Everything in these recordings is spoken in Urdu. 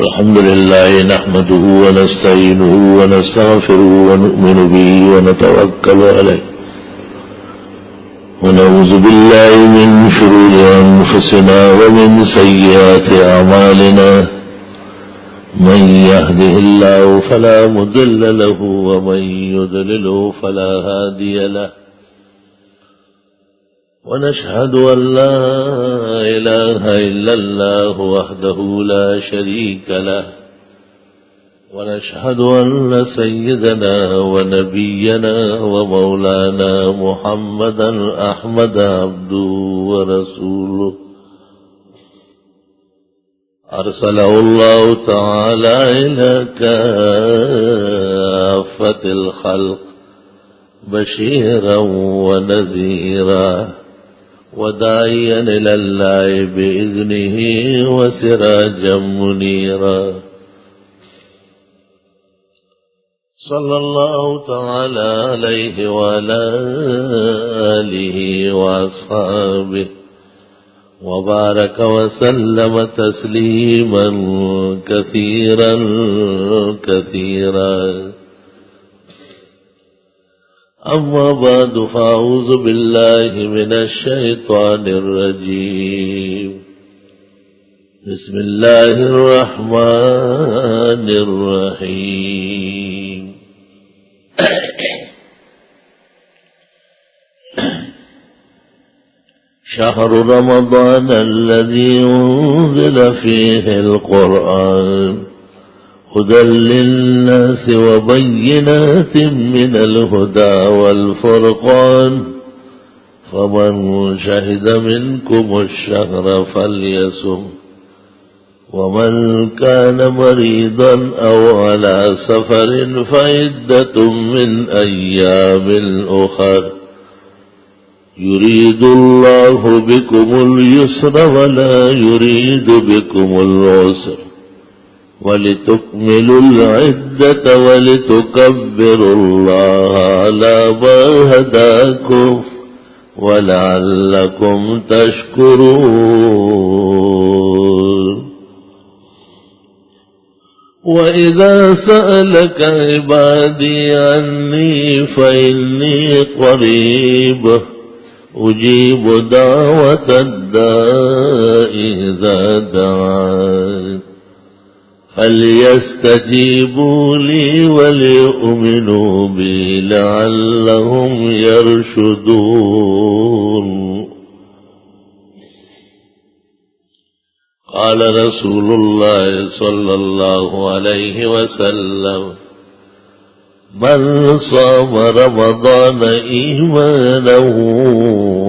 الحمد لله نحمده ونستعينه ونستغفره ونؤمن به ونتوكل عليه ونعوذ بالله من شرور أنفسنا ومن سيئات أعمالنا من يهده الله فلا مضل له ومن يضلله فلا هادي له ونشهد أن لا إله إلا الله وحده لا شريك له ونشهد أن سيدنا ونبينا ومولانا محمدا أحمد عبده ورسوله أرسله الله تعالى إلى كافة الخلق بشيرا ونذيرا وداعيا إلى الله بإذنه وسراجا منيرا صلى الله تعالى عليه وعلى آله وأصحابه وبارك وسلم تسليما كثيرا كثيرا. أما بعد فأعوذ بالله من الشيطان الرجيم. بسم الله الرحمن الرحيم. شهر رمضان الذي أنزل فيه القرآن هدى للناس وبينات من الهدى والفرقان فمن شهد منكم الشهر فليصم ومن كان مريضا أو على سفر فعدة من أيام أخر يريد الله بكم اليسر ولا يريد بكم العسر ولتكملوا العدة ولتكبروا الله على ما هداكم ولعلكم تشكرون. وإذا سألك عبادي عني فإني قريب أجيب دعوة الداء إذا دعان فليستجيبوا لي وليؤمنوا بي لعلهم يرشدون. قال رسول الله صلى الله عليه وسلم من صام رمضان إيمانا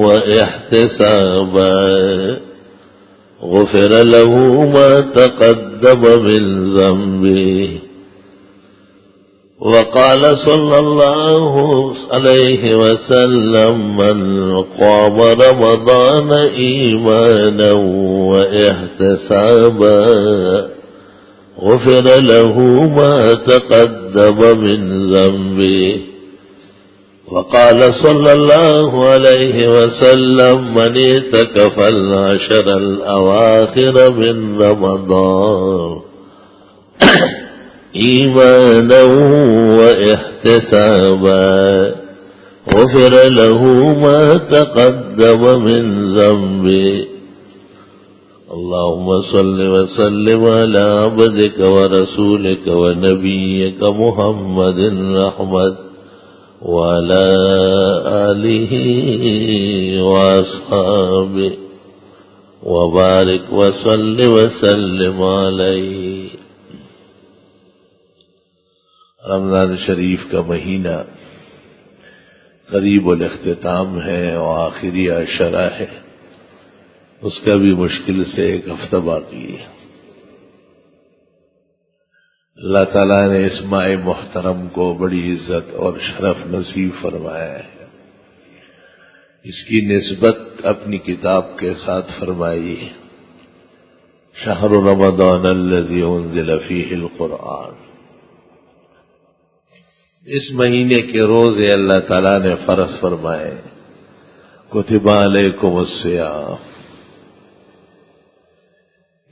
واحتسابا غفر له ما تقدم من ذنبه. وقال صلى الله عليه وسلم من قام رمضان إيمانا واحتسابا غفر له ما تقدم من ذنبه. وقال صلى الله عليه وسلم من اعتكف العشر الأواخر من رمضان إيمانا واحتسابا غفر له ما تقدم من ذنبه. اللهم صل وسلم على عبدك ورسولك ونبيك محمد أحمد وعلى آله وأصحابه وبارك وصل وسلم عليه. رمضان شریف کا مہینہ قریب الاختتام ہے اور آخری عشرہ ہے، اس کا بھی مشکل سے ایک ہفتہ باقی ہے. اللہ تعالیٰ نے اس ماہ محترم کو بڑی عزت اور شرف نصیب فرمایا ہے. اس کی نسبت اپنی کتاب کے ساتھ فرمائی ہے. شہر رمضان الذی انزل فیہ القرآن. اس مہینے کے روزے اللہ تعالیٰ نے فرض فرمائے. کتب علیکم الصیام.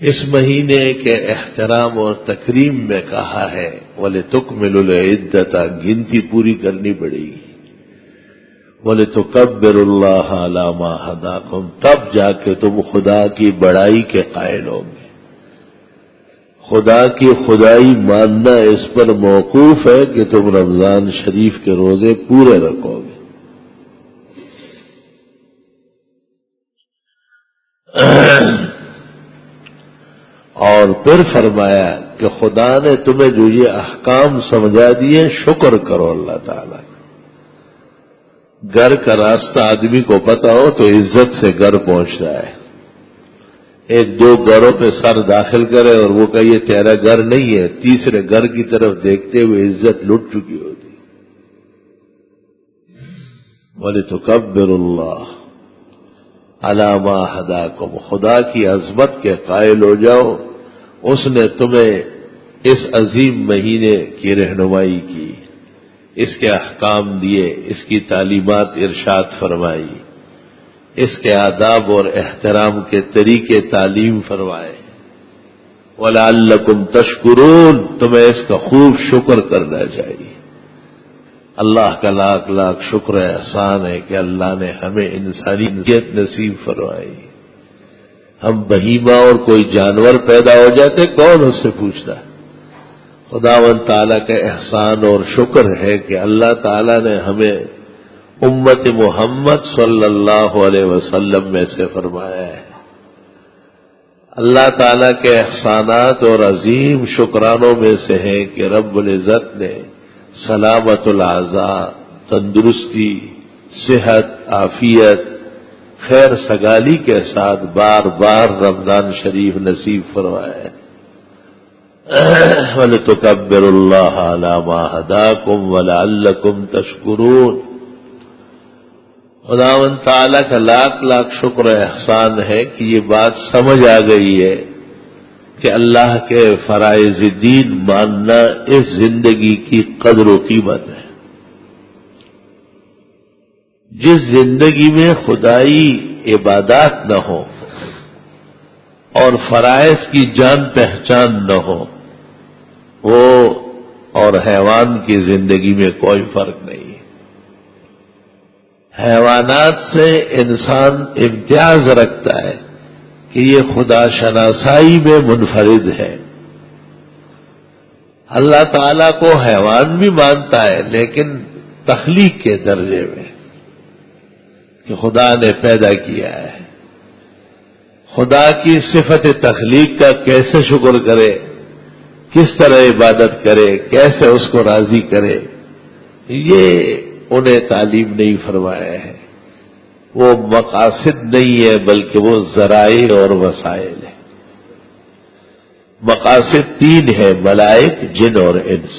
اس مہینے کے احترام اور تکریم میں کہا ہے وَلِتُكْمِلُوا الْعِدَّةَ، گنتی پوری کرنی پڑے گی، وَلِتُكَبِّرُوا اللَّهَ عَلَى مَا هَدَاكُمْ، تب جا کے تم خدا کی بڑائی کے قائل ہوں گے۔ خدا کی خدائی ماننا اس پر موقوف ہے کہ تم رمضان شریف کے روزے پورے رکھو گے۔ اور پھر فرمایا کہ خدا نے تمہیں جو یہ احکام سمجھا دیے، شکر کرو اللہ تعالیٰ۔ گھر کا راستہ آدمی کو پتا ہو تو عزت سے گھر پہنچتا ہے۔ ایک دو گھروں پہ سر داخل کرے اور وہ کہ یہ تیرا گھر نہیں ہے، تیسرے گھر کی طرف دیکھتے ہوئے عزت لٹ چکی ہوتی۔ وَلِتُكَبِّرُوا اللَّهَ عَلَى مَا هَدَاكُمْ، خدا کی عظمت کے قائل ہو جاؤ، اس نے تمہیں اس عظیم مہینے کی رہنمائی کی، اس کے احکام دیے، اس کی تعلیمات ارشاد فرمائی، اس کے آداب اور احترام کے طریقے تعلیم فرمائے۔ وَلَعَلَّكُمْ تَشْكُرُونَ، تمہیں اس کا خوب شکر کرنا چاہیے۔ اللہ کا لاکھ لاکھ شکر احسان ہے کہ اللہ نے ہمیں انسانیت نصیب فرمائی۔ ہم بہیمہ اور کوئی جانور پیدا ہو جاتے، کون اس سے پوچھتا؟ خداوند تعالیٰ کا احسان اور شکر ہے کہ اللہ تعالیٰ نے ہمیں امت محمد صلی اللہ علیہ وسلم میں سے فرمایا ہے۔ اللہ تعالیٰ کے احسانات اور عظیم شکرانوں میں سے ہے کہ رب العزت نے سلامت الاعضاء، تندرستی، صحت، عافیت، خیر سگالی کے ساتھ بار بار رمضان شریف نصیب فرمایا ہے۔ وَلِتُكَبِّرُوا اللَّهَ عَلَى مَا هَدَاكُمْ وَلَعَلَّكُمْ تَشْكُرُونَ، خداوند تعالیٰ کا لاکھ لاکھ شکر احسان ہے کہ یہ بات سمجھ آ گئی ہے کہ اللہ کے فرائض دین ماننا اس زندگی کی قدر و قیمت ہے۔ جس زندگی میں خدائی عبادات نہ ہو اور فرائض کی جان پہچان نہ ہو، وہ اور حیوان کی زندگی میں کوئی فرق نہیں ہے۔ حیوانات سے انسان امتیاز رکھتا ہے کہ یہ خدا شناسائی میں منفرد ہے۔ اللہ تعالیٰ کو حیوان بھی مانتا ہے لیکن تخلیق کے درجے میں کہ خدا نے پیدا کیا ہے۔ خدا کی صفت تخلیق کا کیسے شکر کرے، کس طرح عبادت کرے، کیسے اس کو راضی کرے، یہ انہیں تعلیم نہیں فرمایا ہے۔ وہ مقاصد نہیں ہے بلکہ وہ ذرائع اور وسائل ہے۔ مقاصد تین ہے، ملائک، جن اور انس،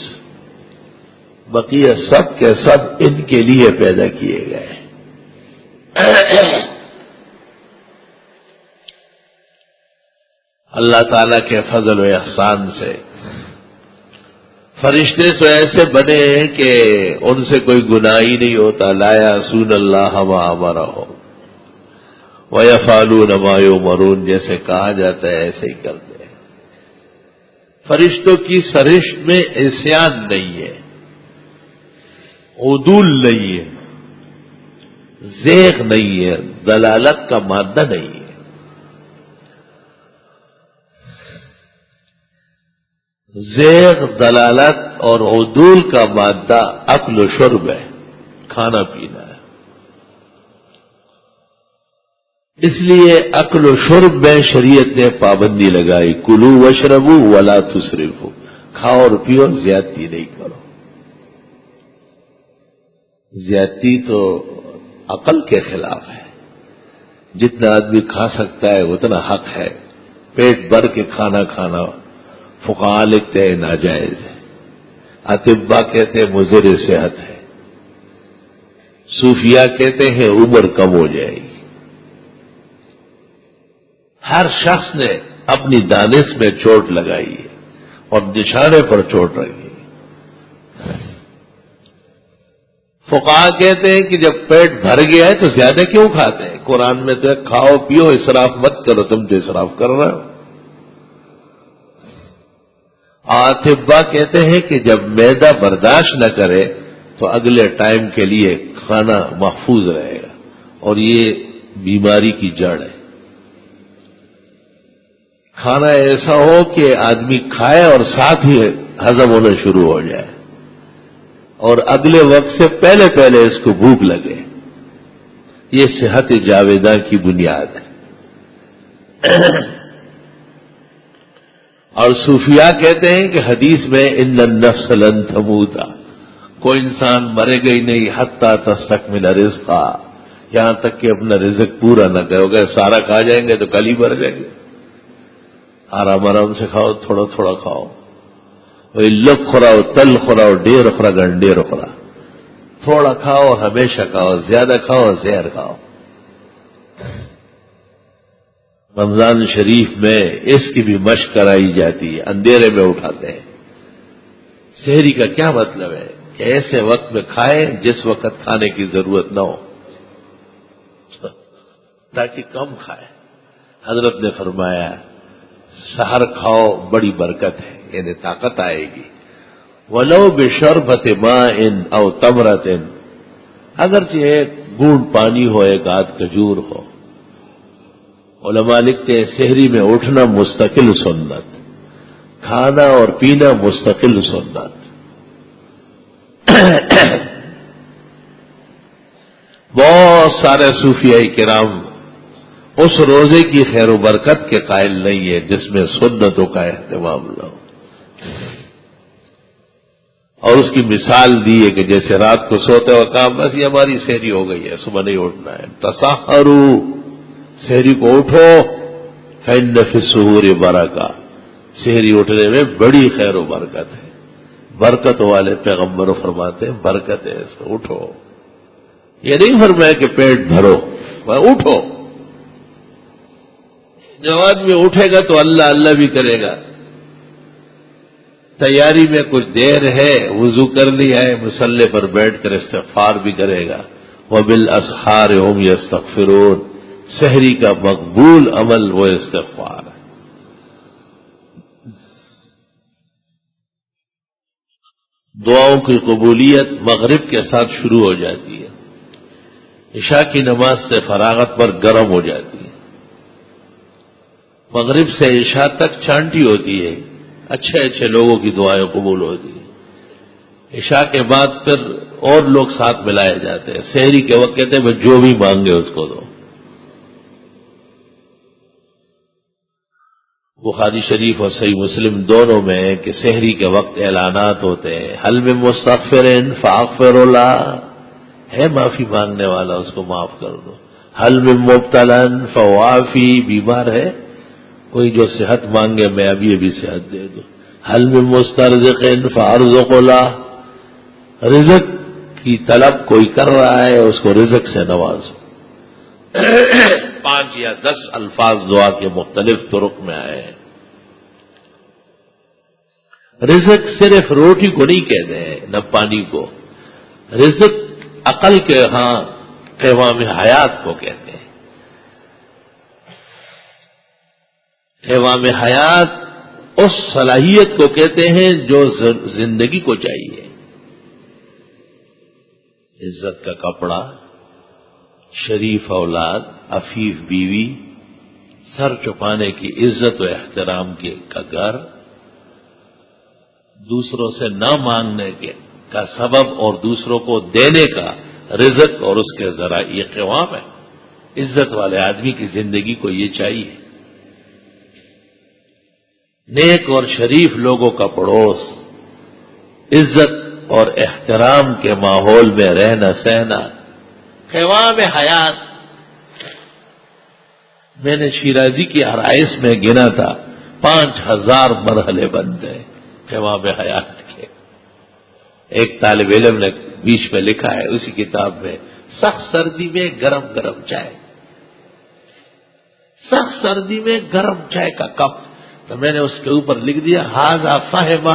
بقیہ سب کے سب ان کے لیے پیدا کیے گئے۔ اللہ تعالیٰ کے فضل و احسان سے فرشتے تو ایسے بنے ہیں کہ ان سے کوئی گناہ ہی نہیں ہوتا، لا یعصون اللہ ما امرہم ویفعلون ما یؤمرون، جیسے کہا جاتا ہے ایسے ہی کرتے ہیں۔ فرشتوں کی سرشت میں عصیان نہیں ہے، عدول نہیں ہے، زیغ نہیں ہے، دلالت کا مادہ نہیں ہے۔ زیغ، دلالت اور عدول کا مادہ اکل و شرب ہے، کھانا پینا ہے۔ اس لیے اکل و شرب میں شریعت نے پابندی لگائی، کلو وشربو ولا تسرفو، کھاؤ اور پیو، زیادتی نہیں کرو۔ زیادتی تو عقل کے خلاف ہے۔ جتنا آدمی کھا سکتا ہے اتنا حق ہے۔ پیٹ بھر کے کھانا کھانا فقہاء لکھتے ہیں ناجائز ہے، اطباء کہتے ہیں مضر صحت ہے، صوفیاء کہتے ہیں عمر کم ہو جائے گی۔ ہر شخص نے اپنی دانش میں چوٹ لگائی ہے اور نشانے پر چوٹ رکھی ہے۔ فقہاء کہتے ہیں کہ جب پیٹ بھر گیا ہے تو زیادہ کیوں کھاتے ہیں؟ قرآن میں تو کھاؤ پیو، اسراف مت کرو، تم تو اسراف کر رہے ہو۔ اطباء کہتے ہیں کہ جب معدہ برداشت نہ کرے تو اگلے ٹائم کے لیے کھانا محفوظ رہے گا، اور یہ بیماری کی جڑ ہے۔ کھانا ایسا ہو کہ آدمی کھائے اور ساتھ ہی ہضم ہونا شروع ہو جائے، اور اگلے وقت سے پہلے پہلے اس کو بھوک لگے، یہ صحت جاویدہ کی بنیاد ہے۔ اور صوفیاء کہتے ہیں کہ حدیث میں ان النفس لن تموت، کوئی انسان مرے گا ہی نہیں حتی تستکمل رزقا، یہاں تک کہ اپنا رزق پورا نہ کرو گے، سارا کھا جائیں گے تو کل ہی مر جائیں گے۔ آرام آرام سے کھاؤ، تھوڑا تھوڑا کھاؤ، وہی لگ خوراؤ، تل خوراؤ، ڈیر خورا گنڈیر خورا، تھوڑا کھاؤ ہمیشہ کھاؤ، زیادہ کھاؤ زہر کھاؤ۔ رمضان شریف میں اس کی بھی مشق کرائی جاتی ہے، اندھیرے میں اٹھاتے ہیں۔ سحری کا کیا مطلب ہے کہ ایسے وقت میں کھائیں جس وقت کھانے کی ضرورت نہ ہو، تاکہ کم کھائے۔ حضرت نے فرمایا سحر کھاؤ بڑی برکت ہے، یعنی طاقت آئے گی۔ ولو بشربۃ ماء او تمرۃ، اگرچہ ایک بوند پانی ہو، ایک آدھ کھجور ہو۔ علماء لکھتے ہیں سحری میں اٹھنا مستقل سنت، کھانا اور پینا مستقل سنت۔ بہت سارے صوفیاء کرام اس روزے کی خیر و برکت کے قائل نہیں ہے جس میں سنتوں کا اہتمام نہ ہو، اور اس کی مثال دی ہے کہ جیسے رات کو سوتے ہو کہا بس یہ ہماری سحری ہو گئی ہے، صبح نہیں اٹھنا ہے۔ تسحروا، سحری کو اٹھو، فإن فی السحور برکہ، سحری اٹھنے میں بڑی خیر و برکت ہے۔ برکت والے پیغمبر فرماتے ہیں برکت ہے اس میں، اٹھو۔ یہ نہیں فرمایا کہ پیٹ بھرو، اٹھو۔ جب آدمی اٹھے گا تو اللہ اللہ بھی کرے گا۔ تیاری میں کچھ دیر ہے، وضو کر لیا ہے، مصلی پر بیٹھ کر استغفار بھی کرے گا۔ وبالاسحار هم یستغفرون، سحری کا مقبول عمل وہ استغفار ہے۔ دعاؤں کی قبولیت مغرب کے ساتھ شروع ہو جاتی ہے، عشاء کی نماز سے فراغت پر گرم ہو جاتی ہے، مغرب سے عشاء تک چھانٹی ہوتی ہے، اچھے اچھے لوگوں کی دعائیں قبول ہوتی ہیں۔ عشاء کے بعد پھر اور لوگ ساتھ ملائے جاتے ہیں، سحری کے وقت کہتے ہیں بھائی جو بھی مانگے اس کو دو۔ بخاری شریف اور صحیح مسلم دونوں میں ہے کہ سحری کے وقت اعلانات ہوتے ہیں، حل من مستغفر فاغفر له، ہے معافی مانگنے والا اس کو معاف کر دو۔ حل من مبتلا فوافی، بیمار ہے کوئی جو صحت مانگے میں ابھی صحت دے دوں۔ حل من مسترزق فارزق له، رزق کی طلب کوئی کر رہا ہے اس کو رزق سے نوازو۔ 5 یا 10 الفاظ دعا کے مختلف طرق میں آئے ہیں۔ رزق صرف روٹی کو نہیں کہتے ہیں نہ پانی کو، رزق عقل کے ہاں قوام حیات کو کہتے ہیں۔ قوام حیات اس صلاحیت کو کہتے ہیں جو زندگی کو چاہیے، عزت کا کپڑا، شریف اولاد، عفیف بیوی، سر چھپانے کی عزت و احترام کا گھر، دوسروں سے نہ مانگنے کا سبب اور دوسروں کو دینے کا رزق اور اس کے ذرائع، یہ قوام ہے۔ عزت والے آدمی کی زندگی کو یہ چاہیے۔ نیک اور شریف لوگوں کا پڑوس، عزت اور احترام کے ماحول میں رہنا سہنا، قوام حیات۔ میں نے شیرازی کی آرائش میں گنا تھا 5000 مرحلے بنتے ہیں قوام حیات کے۔ ایک طالب علم نے بیچ میں لکھا ہے اسی کتاب میں، سخت سردی میں گرم گرم چائے، سخت سردی میں گرم چائے کا کپ، تو میں نے اس کے اوپر لکھ دیا ھذا فہم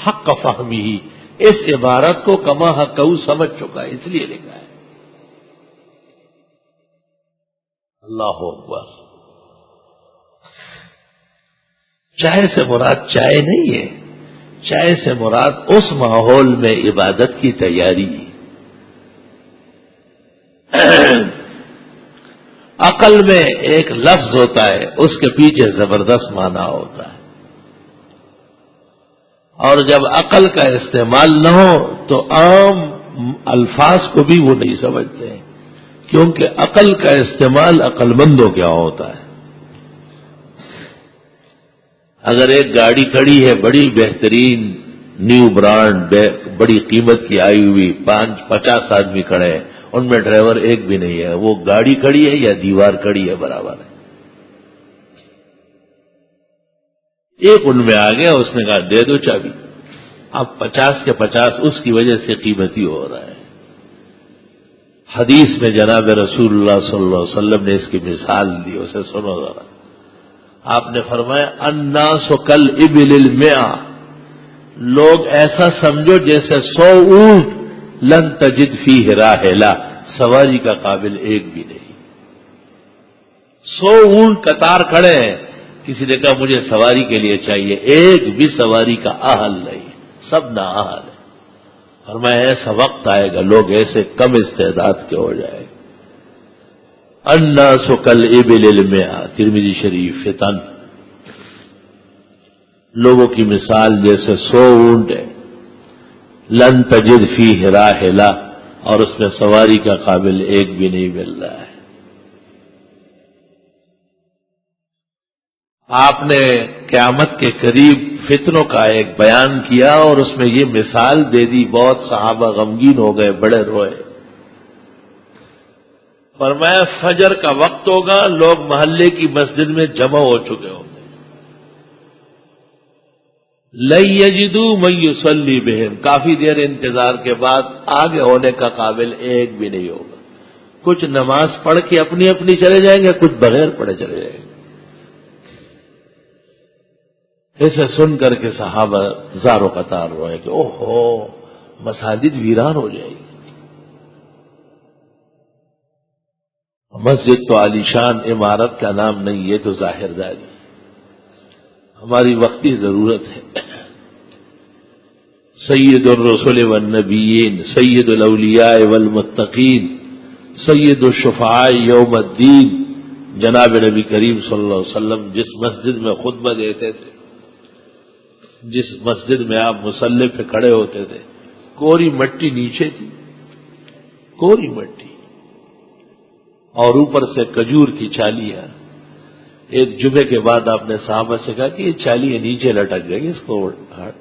حق فہمی، اس عبارت کو کما حق سمجھ چکا ہے، اس لیے لکھا ہے۔ اللہ اکبر۔ چائے سے مراد چائے نہیں ہے، چائے سے مراد اس ماحول میں عبادت کی تیاری. عقل میں ایک لفظ ہوتا ہے، اس کے پیچھے زبردست معنی ہوتا ہے، اور جب عقل کا استعمال نہ ہو تو عام الفاظ کو بھی وہ نہیں سمجھتے ہیں، کیونکہ عقل کا استعمال عقل مندوں کیا ہوتا ہے. اگر ایک گاڑی کھڑی ہے بڑی بہترین نیو برانڈ بڑی قیمت کی آئی ہوئی، 50 آدمی کھڑے ہیں، ان میں ڈرائیور ایک بھی نہیں ہے، وہ گاڑی کھڑی ہے یا دیوار کھڑی ہے برابر ہے. ایک ان میں آ گیا، اس نے کہا دے دو چابی. اب 50 کے 50 اس کی وجہ سے قیمتی ہو رہا ہے. حدیث میں جناب رسول اللہ صلی اللہ علیہ وسلم نے اس کی مثال دی، اسے سنو ذرا. آپ نے فرمایا الناس کالابل المئہ، لوگ ایسا سمجھو جیسے 100 اونٹ، لن تجد فیہ راحلہ، سواری کا قابل ایک بھی نہیں. 100 اونٹ قطار کھڑے ہیں، کسی نے کہا مجھے سواری کے لیے چاہیے، ایک بھی سواری کا اہل نہیں، سب نا اہل ہے. فرمایا ایسا وقت آئے گا لوگ ایسے کم استعداد کے ہو جائے. الناس کالابل المئہ، ترمذی شریف. فتن، لوگوں کی مثال جیسے 100 اونٹ ہے، لن تجد فیہ راحلہ، اور اس میں سواری کا قابل ایک بھی نہیں مل رہا ہے. آپ نے قیامت کے قریب فتنوں کا ایک بیان کیا اور اس میں یہ مثال دے دی، بہت صحابہ غمگین ہو گئے، بڑے روئے. فرمایا فجر کا وقت ہوگا، لوگ محلے کی مسجد میں جمع ہو چکے ہوں گے. لن یجدوا من یصلی بہم، کافی دیر انتظار کے بعد آگے ہونے کا قابل ایک بھی نہیں ہوگا. کچھ نماز پڑھ کے اپنی اپنی چلے جائیں گے، کچھ بغیر پڑھے چلے جائیں گے. اسے سن کر کے صحابہ زارو قطار روئے کہ اوہو مساجد ویران ہو جائے گی. مسجد تو عالیشان عمارت کا نام نہیں، یہ تو ظاہر داری ہماری وقتی ضرورت ہے. سید الرسل والنبیین، سید الاولیاء والمتقین، سید الشفعاء یوم الدین، جناب نبی کریم صلی اللہ علیہ وسلم جس مسجد میں خطبہ دیتے تھے، جس مسجد میں آپ مصلی پہ کھڑے ہوتے تھے، کوری مٹی نیچے تھی، کوری مٹی، اور اوپر سے کھجور کی چالیاں. ایک جمعے کے بعد آپ نے صحابہ سے کہا کہ یہ چالیاں نیچے لٹک گئی، اس کو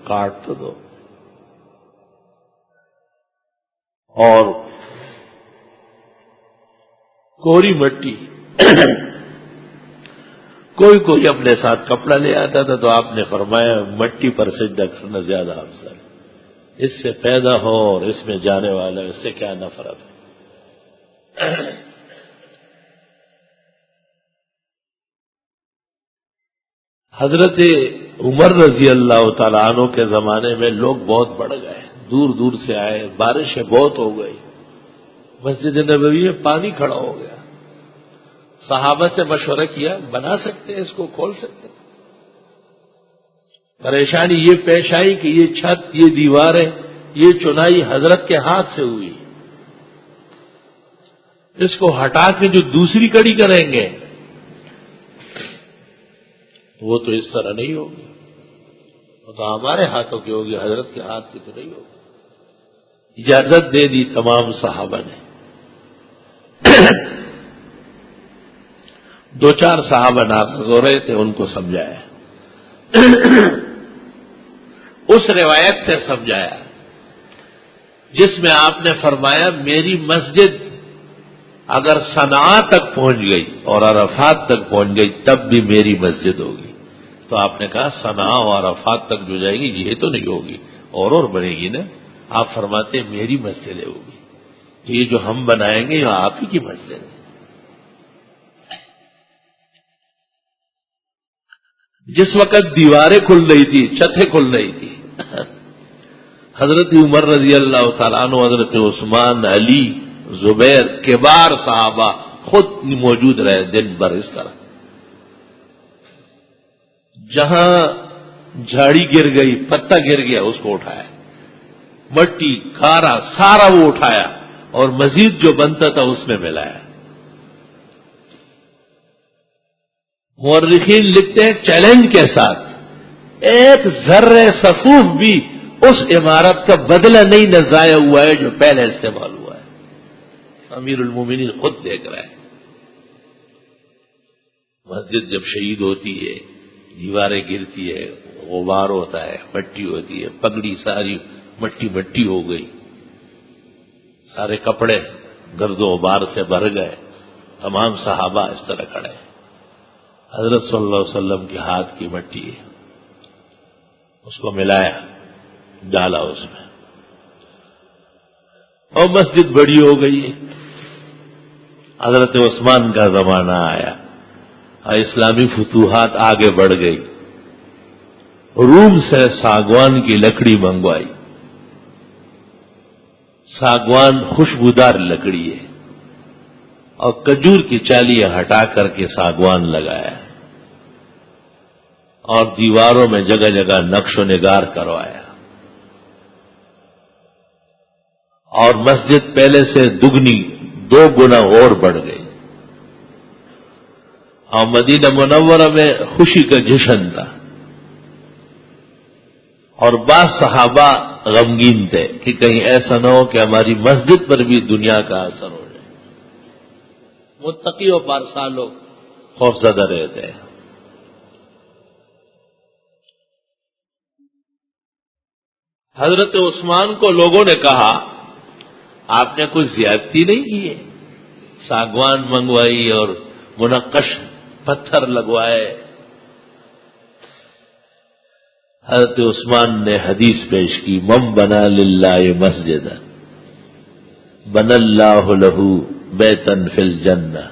کاٹ تو دو. اور کوری مٹی کوئی اپنے ساتھ کپڑا لے آتا تھا، تو آپ نے فرمایا مٹی پر سجدہ کرنا زیادہ افضل، اس سے پیدا ہو اور اس میں جانے والا، اس سے کیا نفرت ہے. حضرت عمر رضی اللہ تعالیٰ عنہ کے زمانے میں لوگ بہت بڑھ گئے، دور دور سے آئے، بارشیں بہت ہو گئی، مسجد نبوی میں پانی کھڑا ہو گیا. صحابہ سے مشورہ کیا بنا سکتے ہیں، اس کو کھول سکتے ہیں. پریشانی یہ پیش آئی کہ یہ چھت، یہ دیواریں، یہ چنائی حضرت کے ہاتھ سے ہوئی، اس کو ہٹا کے جو دوسری کڑی کریں گے وہ تو اس طرح نہیں ہوگی، وہ تو ہمارے ہاتھوں کی ہوگی، حضرت کے ہاتھ کی تو نہیں ہوگی. اجازت دے دی تمام صحابہ نے. 2-4 صحابہ ناراض ہو رہے تھے، ان کو سمجھایا، اس روایت سے سمجھایا جس میں آپ نے فرمایا میری مسجد اگر صنعاء تک پہنچ گئی اور عرفات تک پہنچ گئی تب بھی میری مسجد ہوگی. تو آپ نے کہا صنعاء اور عرفات تک جو جائے گی یہ تو نہیں ہوگی، اور بنے گی نا. آپ فرماتے ہیں میری مسجد ہوگی، تو یہ جو ہم بنائیں گے یہ آپ ہی کی مسجد ہے. جس وقت دیواریں کھل رہی تھی، چھتیں کھل رہی تھی، حضرت عمر رضی اللہ تعالیٰ عنہ، حضرت عثمان، علی، زبیر، کبار صحابہ خود موجود رہے دن بھر. اس طرح جہاں جھاڑی گر گئی، پتا گر گیا، اس کو اٹھایا، مٹی کھارا سارا وہ اٹھایا اور مزید جو بنتا تھا اس میں ملایا۔ مورخین لکھتے ہیں چیلنج کے ساتھ ایک ذرے صفوف بھی اس عمارت کا بدلہ نہیں نہ ضائع ہوا ہے جو پہلے استعمال ہوا ہے۔ امیر المومنین خود دیکھ رہے ہیں۔ مسجد جب شہید ہوتی ہے، دیواریں گرتی ہے، غبار ہوتا ہے، مٹی ہوتی ہے، پگڑی ساری مٹی مٹی ہو گئی، سارے کپڑے گرد و غبار سے بھر گئے، تمام صحابہ اس طرح کھڑے۔ حضرت صلی اللہ علیہ وسلم کے ہاتھ کی مٹی ہے، اس کو ملایا، ڈالا اس میں، اور مسجد بڑی ہو گئی ہے۔ حضرت عثمان کا زمانہ آیا اور اسلامی فتوحات آگے بڑھ گئی، روم سے ساگوان کی لکڑی منگوائی۔ ساگوان خوشبودار لکڑی ہے، اور کھجور کی چالیاں ہٹا کر کے ساگوان لگایا، اور دیواروں میں جگہ جگہ نقش و نگار کروایا، اور مسجد پہلے سے دگنی 2 گنا اور بڑھ گئی، اور مدینہ منورہ میں خوشی کا جشن تھا، اور بعض صحابہ غمگین تھے کہ کہیں ایسا نہ ہو کہ ہماری مسجد پر بھی دنیا کا اثر ہو جائے۔ متقی و پارسا لوگ خوفزدہ رہتے ہیں۔ حضرت عثمان کو لوگوں نے کہا آپ نے کوئی زیادتی نہیں کی ہے، ساگوان منگوائی اور منقش پتھر لگوائے۔ حضرت عثمان نے حدیث پیش کی، من بنا للہ مسجد بن اللہ لہ بیتا فی الجنہ۔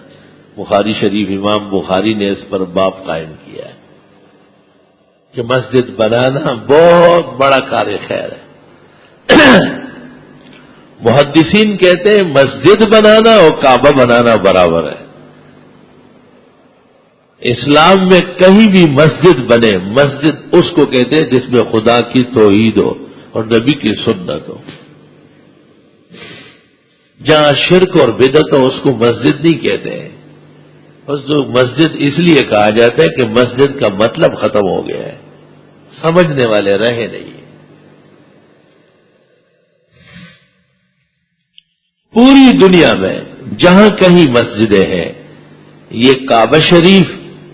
بخاری شریف، امام بخاری نے اس پر باب قائم کیا ہے کہ مسجد بنانا بہت بڑا کار خیر ہے۔ محدثین کہتے ہیں مسجد بنانا اور کعبہ بنانا برابر ہے۔ اسلام میں کہیں بھی مسجد بنے، مسجد اس کو کہتے ہیں جس میں خدا کی توحید ہو اور نبی کی سنت ہو۔ جہاں شرک اور بدعت ہو اس کو مسجد نہیں کہتے ہیں، بس جو مسجد اس لیے کہا جاتا ہے کہ مسجد کا مطلب ختم ہو گیا ہے، سمجھنے والے رہے نہیں۔ پوری دنیا میں جہاں کہیں مسجدیں ہیں، یہ کعبہ شریف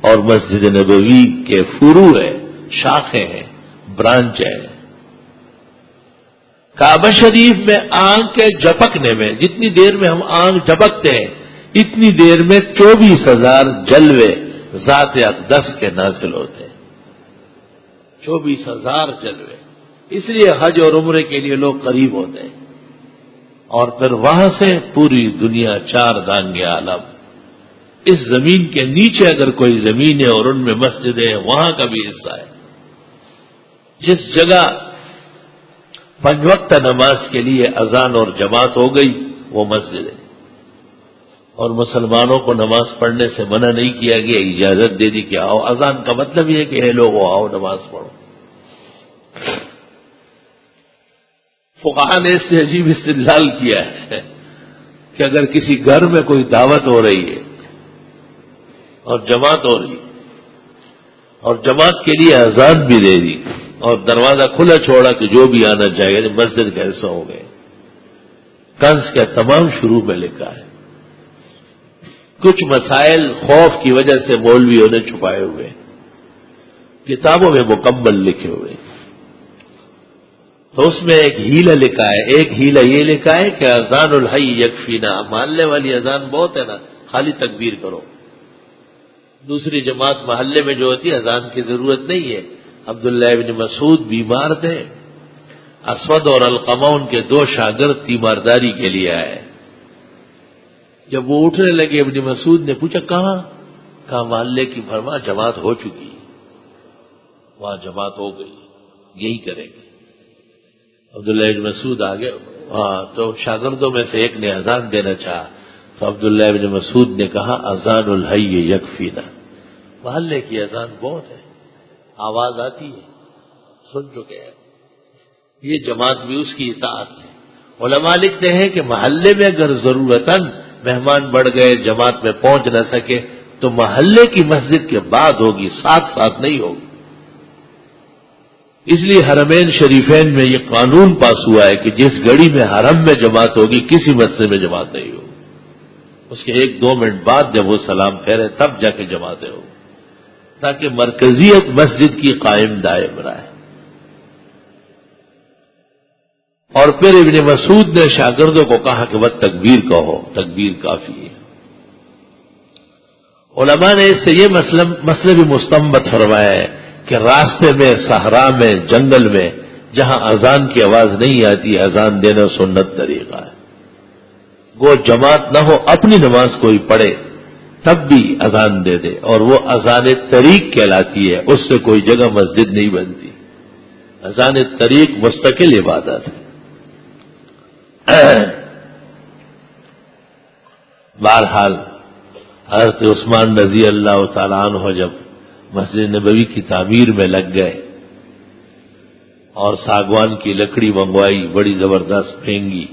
اور مسجد نبوی کے فروع ہیں، شاخیں ہیں، برانچ ہیں۔ کعبہ شریف میں آنکھ کے جھپکنے میں، جتنی دیر میں ہم آنکھ جھپکتے ہیں اتنی دیر میں 24,000 جلوے ذات اقدس کے نازل ہوتے ہیں۔ 24,000 جلوے، اس لیے حج اور عمرے کے لیے لوگ قریب ہوتے ہیں، اور پھر وہاں سے پوری دنیا، 4 دانگے عالم، اس زمین کے نیچے اگر کوئی زمین ہے اور ان میں مسجدیں ہیں، وہاں کا بھی حصہ ہے۔ جس جگہ 5 وقت نماز کے لیے اذان اور جماعت ہو گئی وہ مسجد ہے، اور مسلمانوں کو نماز پڑھنے سے منع نہیں کیا گیا، اجازت دے دی کہ آؤ۔ اذان کا مطلب یہ ہے کہ اے لوگوں آؤ نماز پڑھو۔ فقہاء نے اس سے عجیب استدلال کیا ہے کہ اگر کسی گھر میں کوئی دعوت ہو رہی ہے اور جماعت ہو رہی اور جماعت کے لیے اذان بھی دے دی اور دروازہ کھلا چھوڑا کہ جو بھی آنا چاہیے، مسجد کا حصہ ہو گئے۔ کنز کا تمام شروع میں لکھا ہے۔ کچھ مسائل خوف کی وجہ سے مولویوں نے چھپائے ہوئے، کتابوں میں مکمل لکھے ہوئے، تو اس میں ایک ہیلہ لکھا ہے۔ ایک ہیلہ یہ لکھا ہے کہ اذان الحی یکفینا، محلے والی اذان بہت ہے نا، خالی تکبیر کرو۔ دوسری جماعت محلے میں جو ہوتی ہے اذان کی ضرورت نہیں ہے۔ عبداللہ ابن مسعود بیمار تھے، اسود اور علقمہ ان کے 2 شاگرد تیمارداری کے لیے آئے۔ جب وہ اٹھنے لگے ابن مسعود نے پوچھا کہاں محلے کی؟ فرمایا جماعت ہو چکی، وہاں جماعت ہو گئی، یہی کریں گے۔ عبداللہ ابن مسعود آگے، تو شاگردوں میں سے ایک نے اذان دینا چاہا، تو عبداللہ ابن مسعود نے کہا اذان الحی یکفینا، محلے کی اذان بہت ہے، آواز آتی ہے، سن چکے ہیں. یہ جماعت بھی اس کی اطاعت ہے. علماء لکھتے ہیں کہ محلے میں اگر ضرورتاً مہمان بڑھ گئے, جماعت میں پہنچ نہ سکے, تو محلے کی مسجد کے بعد ہوگی, ساتھ ساتھ نہیں ہوگی. اس لیے حرمین شریفین میں یہ قانون پاس ہوا ہے کہ جس گھڑی میں حرم میں جماعت ہوگی کسی مسجد میں جماعت نہیں ہوگی. اس کے 1-2 منٹ بعد جب وہ سلام پھیرے تب جا کے جماعتیں ہوں, تاکہ مرکزیت مسجد کی قائم دائم رہے. اور پھر ابن مسعود نے شاگردوں کو کہا کہ وہ تکبیر کہو, تکبیر کافی ہے. علماء نے اس سے یہ مسئلہ بھی مستنبط فرمایا ہے کہ راستے میں, صحرا میں, جنگل میں جہاں اذان کی آواز نہیں آتی, اذان دینا سنت طریقہ ہے. وہ جماعت نہ ہو, اپنی نماز کوئی پڑھے تب بھی اذان دے دے, اور وہ اذان طریق کہلاتی ہے, اس سے کوئی جگہ مسجد نہیں بنتی. اذان طریق مستقل عبادت ہے. بہرحال حضرت عثمان رضی اللہ تعالیٰ عنہ جب مسجد نبوی کی تعمیر میں لگ گئے اور ساگوان کی لکڑی منگوائی, بڑی زبردست مہنگی,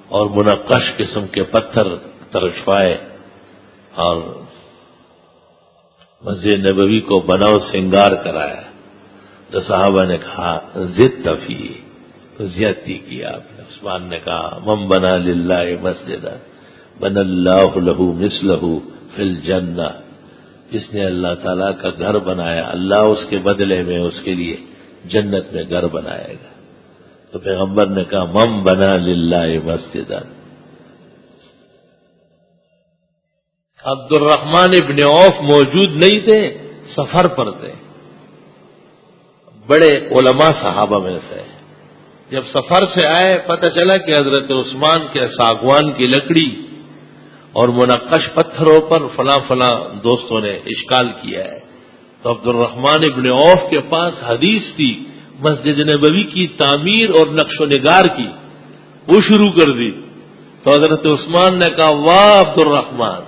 اور منقش قسم کے پتھر ترشوائے, اور مسجد نبوی کو بناؤ سنگار کرایا, تو صحابہ نے کہا زد تفی, تو زیادتی کی آپ نے. عثمان نے کہا من بنا للہ مسجدا بن اللہ لہ مثلہ فی الجنہ, جس نے اللہ تعالیٰ کا گھر بنایا, اللہ اس کے بدلے میں اس کے لیے جنت میں گھر بنائے گا. تو پیغمبر نے کہا من بنا للہ مسجدا. عبد الرحمن ابن عوف موجود نہیں تھے, سفر پر تھے, بڑے علماء صحابہ میں سے. جب سفر سے آئے پتہ چلا کہ حضرت عثمان کے ساگوان کی لکڑی اور منقش پتھروں پر فلاں فلاں دوستوں نے اشکال کیا ہے. تو عبد الرحمن ابن عوف کے پاس حدیث تھی مسجد نبوی کی تعمیر اور نقش و نگار کی, وہ شروع کر دی. تو حضرت عثمان نے کہا واہ عبد الرحمن,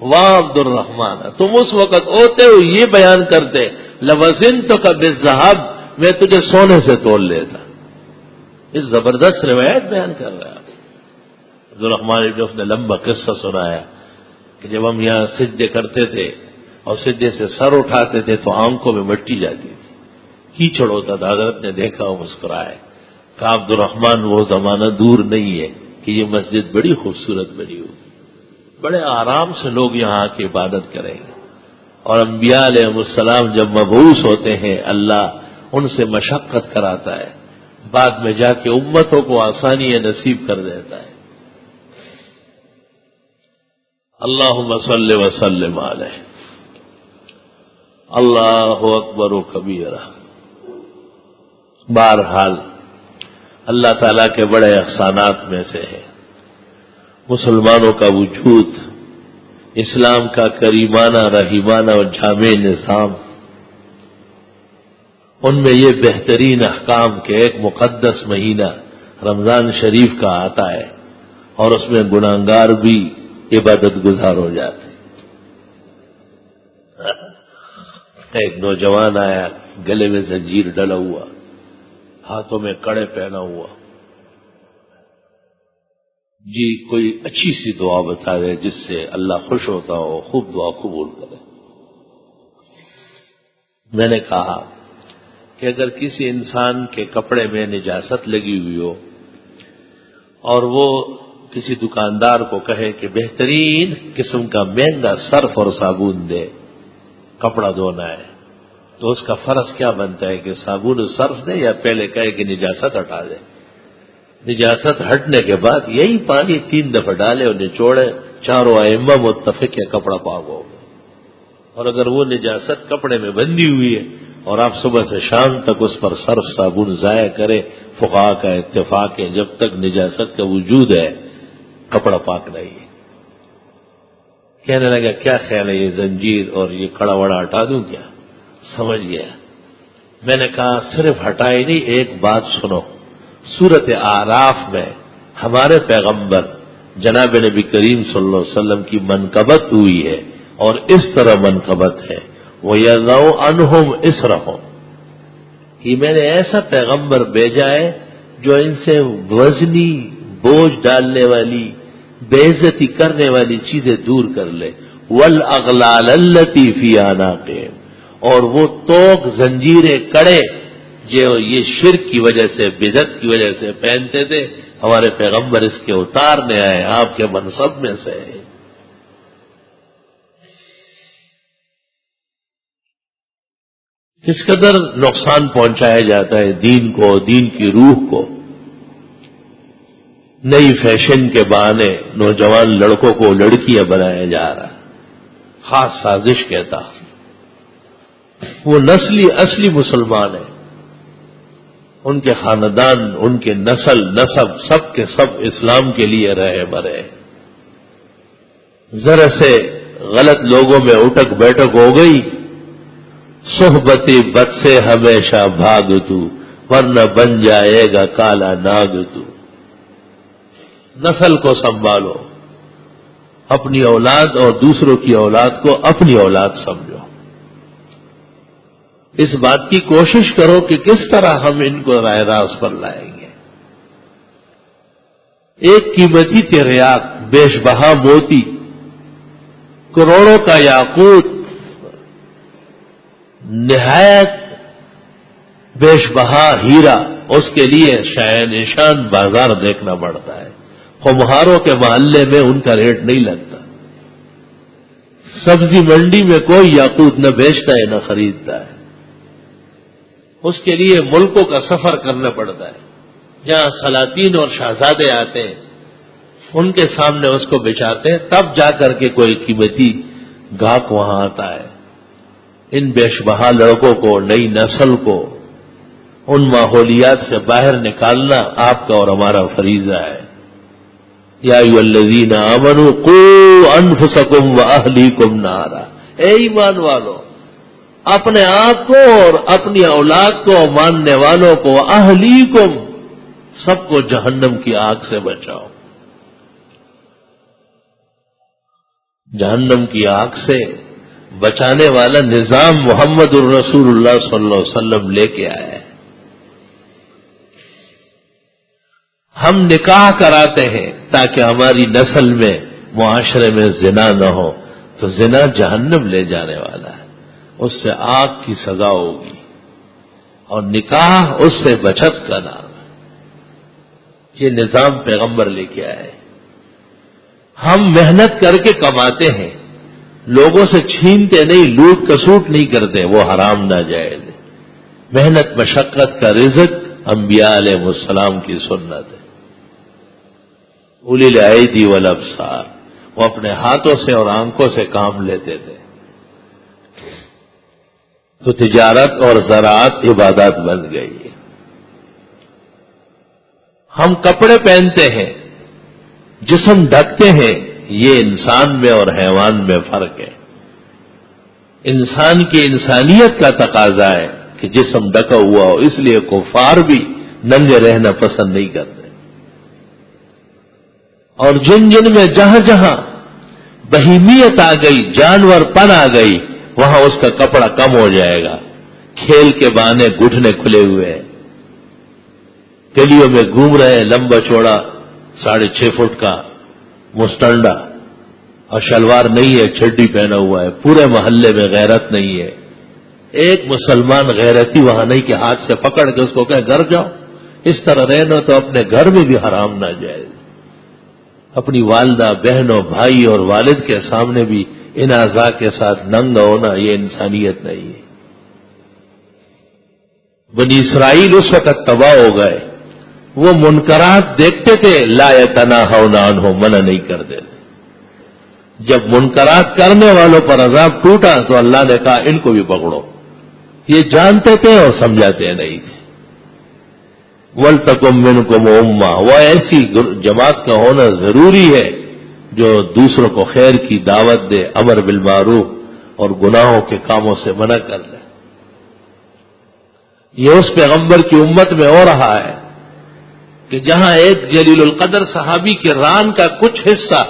واہ عبد الرحمن, تم اس وقت ہوتے ہو یہ بیان کرتے لوزنتک بالذهب, میں تجھے سونے سے تول لیتا. اس زبردست روایت بیان کر رہا ہے. عبد الرحمن ابن عوف نے لمبا قصہ سنایا کہ جب ہم یہاں سجدے کرتے تھے اور سجدے سے سر اٹھاتے تھے تو آنکھوں میں مٹی جاتی تھی, کیچڑ ہوتا تھا. حضرت نے دیکھا وہ مسکرائے. کہا عبد الرحمن وہ زمانہ دور نہیں ہے کہ یہ مسجد بڑی خوبصورت بنی ہوگی, بڑے آرام سے لوگ یہاں آ کے عبادت کریں گے. اور انبیاء علیہ السلام جب مبعوث ہوتے ہیں اللہ ان سے مشقت کراتا ہے, بعد میں جا کے امتوں کو آسانی نصیب کر دیتا ہے. اللہم صلی وسلم علیہ. اللہ اکبر و کبیرہ. بہرحال اللہ تعالیٰ کے بڑے احسانات میں سے ہے مسلمانوں کا وجود, اسلام کا کریمانہ رحیمانہ اور جامع نظام. ان میں یہ بہترین احکام کہ ایک مقدس مہینہ رمضان شریف کا آتا ہے اور اس میں گناہگار بھی عبادت گزار ہو جاتے. ایک نوجوان آیا, گلے میں زنجیر ڈلا ہوا, ہاتھوں میں کڑے پہنا ہوا, جی کوئی اچھی سی دعا بتا دے جس سے اللہ خوش ہوتا ہو, خوب دعا قبول کرے. میں نے کہا کہ اگر کسی انسان کے کپڑے میں نجاست لگی ہوئی ہو اور وہ کسی دکاندار کو کہے کہ بہترین قسم کا مہنگا صرف اور صابن دے, کپڑا دھونا ہے, تو اس کا فرض کیا بنتا ہے کہ صابن اور صرف دے یا پہلے کہے کہ نجاست ہٹا دے؟ نجاست ہٹنے کے بعد یہی پانی 3 دفعہ ڈالے اور نچوڑے, چاروں ائمہ متفق ہے کپڑا پاک ہو. اور اگر وہ نجاست کپڑے میں بندھی ہوئی ہے اور آپ صبح سے شام تک اس پر صرف صابن ضائع کرے, فقہاء کا اتفاق ہے جب تک نجاست کا وجود ہے کپڑا پاک نہیں ہے. کہنے لگا کیا خیال ہے یہ زنجیر اور یہ کڑا وڑا ہٹا دوں کیا؟ سمجھ گیا. میں نے کہا صرف ہٹائی نہیں, ایک بات سنو. سورۃ اعراف میں ہمارے پیغمبر جناب نبی کریم صلی اللہ علیہ وسلم کی منقبت ہوئی ہے اور اس طرح منقبت ہے وَيَضَعُ عَنْهُمْ إِصْرَهُمْ, کہ میں نے ایسا پیغمبر بھیجا ہے جو ان سے وزنی بوجھ ڈالنے والی بے عزتی کرنے والی چیزیں دور کر لے. والاغلال التی فی اعناقہم، اور وہ توق زنجیریں کڑے جو یہ شرک کی وجہ سے بدعت کی وجہ سے پہنتے تھے، ہمارے پیغمبر اس کے اتارنے آئے آپ کے منصب میں سے. کس قدر نقصان پہنچایا جاتا ہے دین کو، دین کی روح کو. نئی فیشن کے بہانے نوجوان لڑکوں کو لڑکیاں بنایا جا رہا، خاص سازش کہتا. وہ نسلی اصلی مسلمان ہیں، ان کے خاندان، ان کے نسل نسب سب کے سب اسلام کے لیے رہے مرے. ذرا سے غلط لوگوں میں اٹک بیٹھک ہو گئی، صحبتی بد سے ہمیشہ بھاگ تو، ورنہ بن جائے گا کالا ناگ تو. نسل کو سنبھالو، اپنی اولاد اور دوسروں کی اولاد کو اپنی اولاد سمجھو. اس بات کی کوشش کرو کہ کس طرح ہم ان کو راہ راست پر لائیں گے. ایک قیمتی تریاک، بیش بہا موتی، کروڑوں کا یاقوت، نہایت بیش بہا ہیرا، اس کے لیے شاہ نشان بازار دیکھنا پڑتا ہے. خمہاروں کے محلے میں ان کا ریٹ نہیں لگتا. سبزی منڈی میں کوئی یاقوت نہ بیچتا ہے نہ خریدتا ہے. اس کے لیے ملکوں کا سفر کرنا پڑتا ہے. جہاں سلاطین اور شہزادے آتے ہیں ان کے سامنے اس کو بیچاتے ہیں، تب جا کر کے کوئی قیمتی گاہک وہاں آتا ہے. ان بیش بہا لڑکوں کو، نئی نسل کو ان ماحولیات سے باہر نکالنا آپ کا اور ہمارا فریضہ ہے. یا ایھا الذین آمنوا قوا انفسکم واہلیکم نارا، اے ایمان والو اپنے آپ کو اور اپنی اولاد کو، ماننے والوں کو، اہلیکم سب کو جہنم کی آگ سے بچاؤ. جہنم کی آگ سے بچانے والا نظام محمد الرسول اللہ صلی اللہ علیہ وسلم لے کے آیا ہے. ہم نکاح کراتے ہیں تاکہ ہماری نسل میں، معاشرے میں زنا نہ ہو، تو زنا جہنم لے جانے والا ہے، اس سے آگ کی سزا ہوگی. اور نکاح اس سے بچت کا نام ہے. یہ نظام پیغمبر لے کے آئے. ہم محنت کر کے کماتے ہیں، لوگوں سے چھینتے نہیں، لوٹ کسوٹ نہیں کرتے، وہ حرام ناجائز. محنت مشقت کا رزق انبیاء علیہ السلام کی سنت ہے. اولی الایدی والابصار، وہ اپنے ہاتھوں سے اور آنکھوں سے کام لیتے تھے. تو تجارت اور زراعت عبادات بن گئی ہے. ہم کپڑے پہنتے ہیں، جسم ڈھکتے ہیں، یہ انسان میں اور حیوان میں فرق ہے. انسان کی انسانیت کا تقاضا ہے کہ جسم ڈھکا ہوا ہو، اس لیے کفار بھی ننگے رہنا پسند نہیں کرتے. اور جن میں جہاں جہاں بہیمیت آ گئی، جانور پن آ گئی، وہاں اس کا کپڑا کم ہو جائے گا. کھیل کے بہانے گھٹنے کھلے ہوئے ہیں، گلیوں میں گھوم رہے ہیں، لمبا چوڑا 6.5 فٹ کا مستنڈا، اور شلوار نہیں ہے، چڈی پہنا ہوا ہے. پورے محلے میں غیرت نہیں ہے. ایک مسلمان غیرتی وہاں نہیں کہ ہاتھ سے پکڑ کے اس کو کہے گھر جاؤ. اس طرح رہنا تو اپنے گھر میں بھی حرام نہ جائے. اپنی والدہ، بہنوں، بھائی اور والد کے سامنے بھی ان اعضاء کے ساتھ ننگا ہونا، یہ انسانیت نہیں ہے. بنی اسرائیل اس وقت تباہ ہو گئے، وہ منکرات دیکھتے تھے، لا یتناہون عنہ، منع نہیں کرتے تھے. جب منکرات کرنے والوں پر عذاب ٹوٹا تو اللہ نے کہا ان کو بھی پکڑو. یہ جانتے تھے اور سمجھاتے نہیں تھے. وَلْتَكُن مِّنكُمْ أُمَّةٌ، وہ ایسی جماعت کا ہونا ضروری ہے جو دوسروں کو خیر کی دعوت دے، امر بالمعروف اور گناہوں کے کاموں سے منع کر دے. یہ اس پیغمبر کی امت میں ہو رہا ہے کہ جہاں ایک جلیل القدر صحابی کے ران کا کچھ حصہ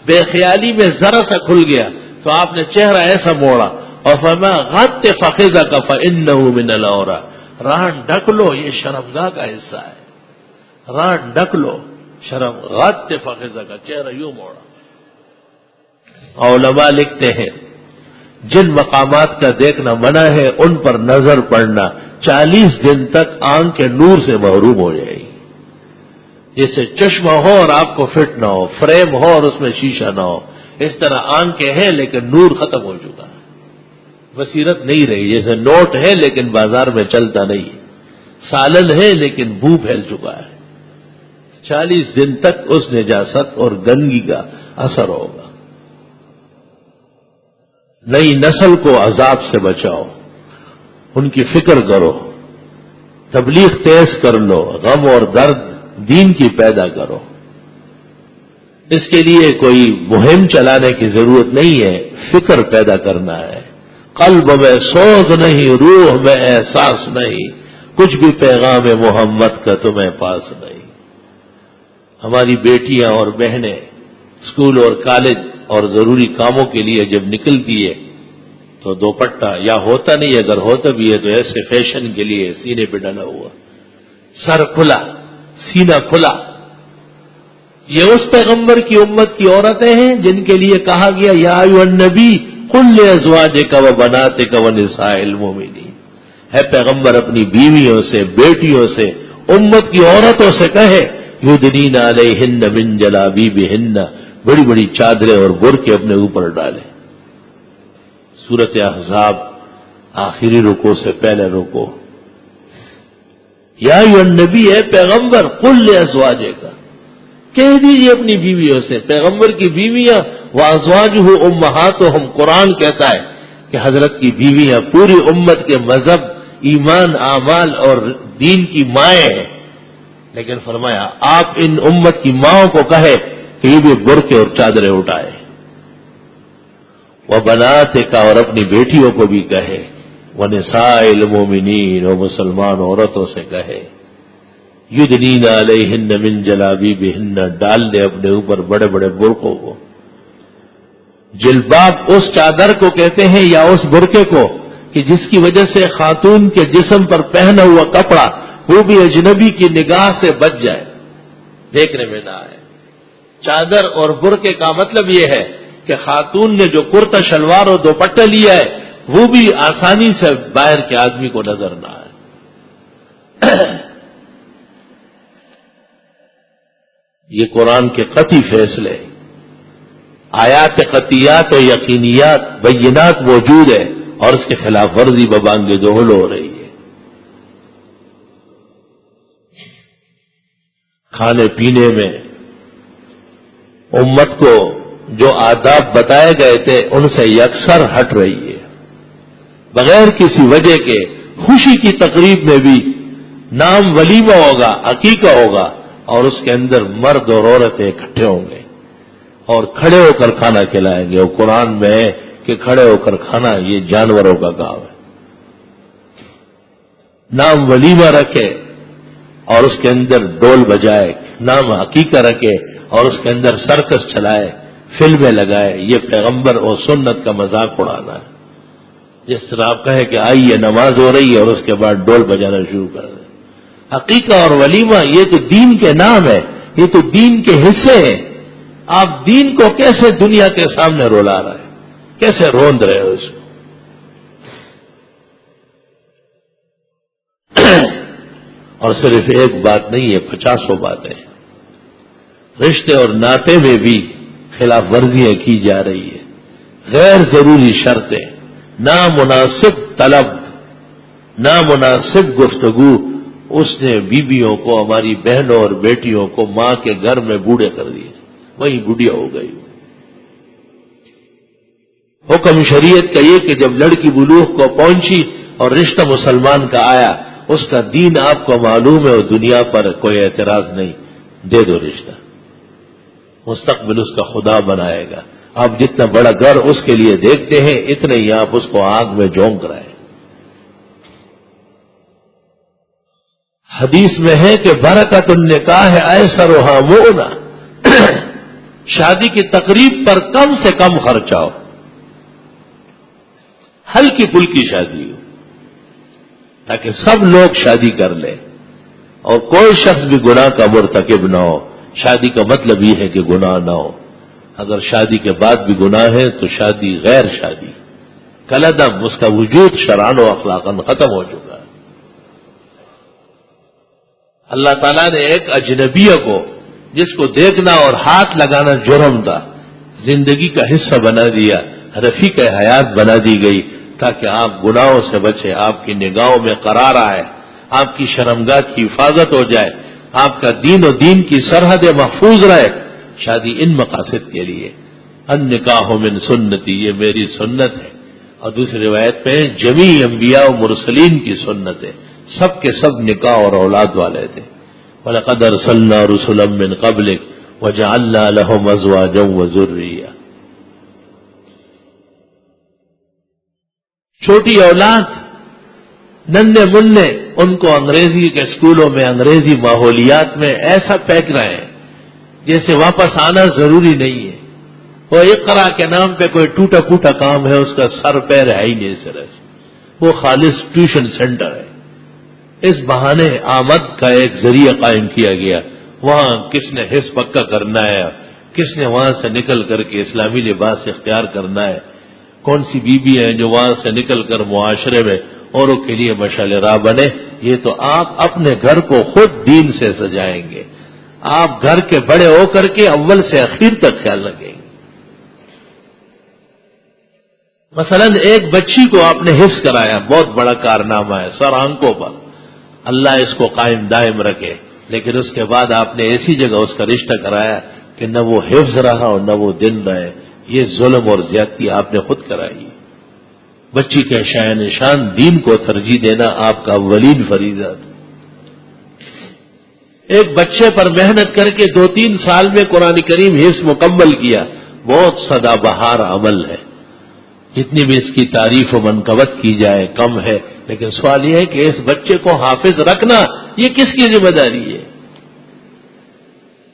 بے خیالی میں ذرا سا کھل گیا تو آپ نے چہرہ ایسا موڑا اور فرمایا غط فخذک فإنہ من العورى، ران ڈھک لو، یہ شرمگاہ کا حصہ ہے، ران ڈھک لو، شرم غات فخذہ کا چہرہ یوں موڑا۔ علماء لکھتے ہیں جن مقامات کا دیکھنا منع ہے ان پر نظر پڑنا 40 دن تک آنکھ کے نور سے محروم ہو جائے گی۔ جیسے چشمہ ہو اور آپ کو فٹ نہ ہو، فریم ہو اور اس میں شیشہ نہ ہو، اس طرح آنکھیں ہیں لیکن نور ختم ہو چکا ہے، بصیرت نہیں رہی۔ جیسے نوٹ ہے لیکن بازار میں چلتا نہیں، سالن ہے لیکن بو پھیل چکا ہے۔ 40 دن تک اس نجاست اور گندگی کا اثر ہوگا۔ نئی نسل کو عذاب سے بچاؤ، ان کی فکر کرو، تبلیغ تیز کر لو، غم اور درد دین کی پیدا کرو۔ اس کے لیے کوئی مہم چلانے کی ضرورت نہیں ہے، فکر پیدا کرنا ہے۔ قلب میں سوز نہیں، روح میں احساس نہیں، کچھ بھی پیغام محمد کا تمہیں پاس نہیں۔ ہماری بیٹیاں اور بہنیں اسکول اور کالج اور ضروری کاموں کے لیے جب نکلتی ہے تو دوپٹہ یا ہوتا نہیں، اگر ہوتا بھی ہے تو ایسے فیشن کے لیے سینے پہ ڈلا ہوا، سر کھلا، سینہ کھلا۔ یہ اس پیغمبر کی امت کی عورتیں ہیں جن کے لیے کہا گیا یا ایھا النبی قل لازواجک و بناتک و نساء المؤمنین، ہے پیغمبر اپنی بیویوں سے، بیٹیوں سے، امت کی عورتوں سے کہے یدنین علیہن من جلابیبہن، بڑی بڑی چادریں اور برقع اپنے اوپر ڈالیں۔ سورۃ احزاب آخری رکوع سے پہلے رکوع۔ یا ایھا النبی، اے پیغمبر، قل لازواجک، کہہ دیجیے اپنی بیویوں سے، پیغمبر کی بیویاں وازواجہ امہاتہم، قرآن کہتا ہے کہ حضرت کی بیویاں پوری امت کے مذہب، ایمان، اعمال اور دین کی مائیں ہیں، لیکن فرمایا آپ ان امت کی ماؤں کو کہے کہ یہ بھی برقع اور چادریں اٹھائے۔ وبناتک، اور اپنی بیٹیوں کو بھی کہے، ونساء المؤمنین، اور مسلمان عورتوں سے کہے یدنین علیہن من جلابیبہن، ڈال دے اپنے اوپر بڑے بڑے برقعوں کو۔ جلباب اس چادر کو کہتے ہیں یا اس برقعے کو کہ جس کی وجہ سے خاتون کے جسم پر پہنا ہوا کپڑا وہ بھی اجنبی کی نگاہ سے بچ جائے، دیکھنے میں نہ آئے۔ چادر اور برقعے کا مطلب یہ ہے کہ خاتون نے جو کرتا شلوار اور دوپٹہ لیا ہے وہ بھی آسانی سے باہر کے آدمی کو نظر نہ آئے۔ یہ قرآن کے قطعی فیصلے، آیات قطعیات و یقینیات بینات موجود ہے اور اس کے خلاف ورزی ببانگ دہل ہو رہی ہے۔ کھانے پینے میں امت کو جو آداب بتائے گئے تھے ان سے یکسر ہٹ رہی ہے، بغیر کسی وجہ کے۔ خوشی کی تقریب میں بھی نام ولیمہ ہوگا، عقیقہ ہوگا، اور اس کے اندر مرد اور عورتیں اکٹھے ہوں گے اور کھڑے ہو کر کھانا کھلائیں گے۔ اور قرآن میں ہے کہ کھڑے ہو کر کھانا یہ جانوروں کا کام ہے۔ نام ولیمہ رکھے اور اس کے اندر ڈول بجائے، نام عقیقہ رکھے اور اس کے اندر سرکس چلائے، فلمیں لگائے، یہ پیغمبر اور سنت کا مذاق اڑانا ہے۔ جس طرح آپ کہیں کہ آئیے نماز ہو رہی ہے اور اس کے بعد ڈول بجانا شروع کر دیں۔ عقیقہ اور ولیمہ یہ تو دین کے نام ہے، یہ تو دین کے حصے ہیں۔ آپ دین کو کیسے دنیا کے سامنے رولا رہے ہیں، کیسے روند رہے ہو اس کو؟ اور صرف ایک بات نہیں ہے، 50 باتیں۔ رشتے اور ناطے میں بھی خلاف ورزیاں کی جا رہی ہے، غیر ضروری شرطیں، نامناسب طلب، نامناسب گفتگو، اس نے بیویوں کو، ہماری بہنوں اور بیٹیوں کو ماں کے گھر میں بوڑھے کر دیے، وہی بڑھیا ہو گئی۔ حکم شریعت کا یہ کہ جب لڑکی بلوغ کو پہنچی اور رشتہ مسلمان کا آیا، اس کا دین آپ کو معلوم ہے اور دنیا پر کوئی اعتراض نہیں، دے دو رشتہ، مستقبل اس کا خدا بنائے گا۔ آپ جتنا بڑا گھر اس کے لیے دیکھتے ہیں اتنے ہی آپ اس کو آگ میں جھونک رہے ہیں۔ حدیث میں ہے کہ برکت النکاح ایسرھا مؤنہ، شادی کی تقریب پر کم سے کم خرچہ ہو، ہلکی پھلکی شادی ہو، تاکہ سب لوگ شادی کر لیں اور کوئی شخص بھی گناہ کا مرتکب نہ ہو. شادی کا مطلب یہ ہے کہ گناہ نہ ہو. اگر شادی کے بعد بھی گناہ ہے تو شادی غیر شادی کلعدم، اس کا وجود شرعاً و اخلاقاً ختم ہو چکا ہے. اللہ تعالیٰ نے ایک اجنبیہ کو جس کو دیکھنا اور ہاتھ لگانا جرم تھا زندگی کا حصہ بنا دیا، رفیق حیات بنا دی گئی تاکہ آپ گناہوں سے بچیں، آپ کی نگاہوں میں قرار آئے، آپ کی شرمگاہ کی حفاظت ہو جائے، آپ کا دین و دین کی سرحدیں محفوظ رہے. شادی ان مقاصد کے لیے. النکاح من سنتی، یہ میری سنت ہے. اور دوسری روایت پہ جمیع انبیاء و مرسلین کی سنت ہے، سب کے سب نکاح اور اولاد والے تھے. وَلَقَدْ أَرْسَلْنَا رُسُلًا مِّن قَبْلِكَ وَجَعَلْنَا لَهُمْ أَزْوَاجًا وَذُرِّيَّةً. چھوٹی اولاد ننھے مننے ان کو انگریزی کے اسکولوں میں انگریزی ماحولیات میں ایسا پھینک رہے ہیں جیسے واپس آنا ضروری نہیں ہے. وہ اقرا کے نام پہ کوئی ٹوٹا پھوٹا کام ہے، اس کا سر پیر ہے ہی نہیں اس طرح سے. وہ خالص ٹیوشن سینٹر ہے. اس بہانے آمد کا ایک ذریعہ قائم کیا گیا. وہاں کس نے حص پکا کرنا ہے، کس نے وہاں سے نکل کر کے اسلامی لباس اختیار کرنا ہے، کون سی بیوی ہے جو وہاں سے نکل کر معاشرے میں اوروں کے لیے مشعل راہ بنے. یہ تو آپ اپنے گھر کو خود دین سے سجائیں گے. آپ گھر کے بڑے ہو کر کے اول سے اخیر تک خیال رکھیں گے. مثلا ایک بچی کو آپ نے حفظ کرایا، بہت بڑا کارنامہ ہے، سر آنکھوں پر، اللہ اس کو قائم دائم رکھے. لیکن اس کے بعد آپ نے ایسی جگہ اس کا رشتہ کرایا کہ نہ وہ حفظ رہا اور نہ وہ دن رہے. یہ ظلم اور زیادتی آپ نے خود کرائی. بچی کے شاہ نشان دین کو ترجیح دینا آپ کا اولین فریضہ تھا. ایک بچے پر محنت کر کے 2-3 سال میں قرآن کریم حفظ مکمل کیا، بہت سدا بہار عمل ہے. جتنی بھی اس کی تعریف و منقبت کی جائے کم ہے. لیکن سوال یہ ہے کہ اس بچے کو حافظ رکھنا یہ کس کی ذمہ داری ہے؟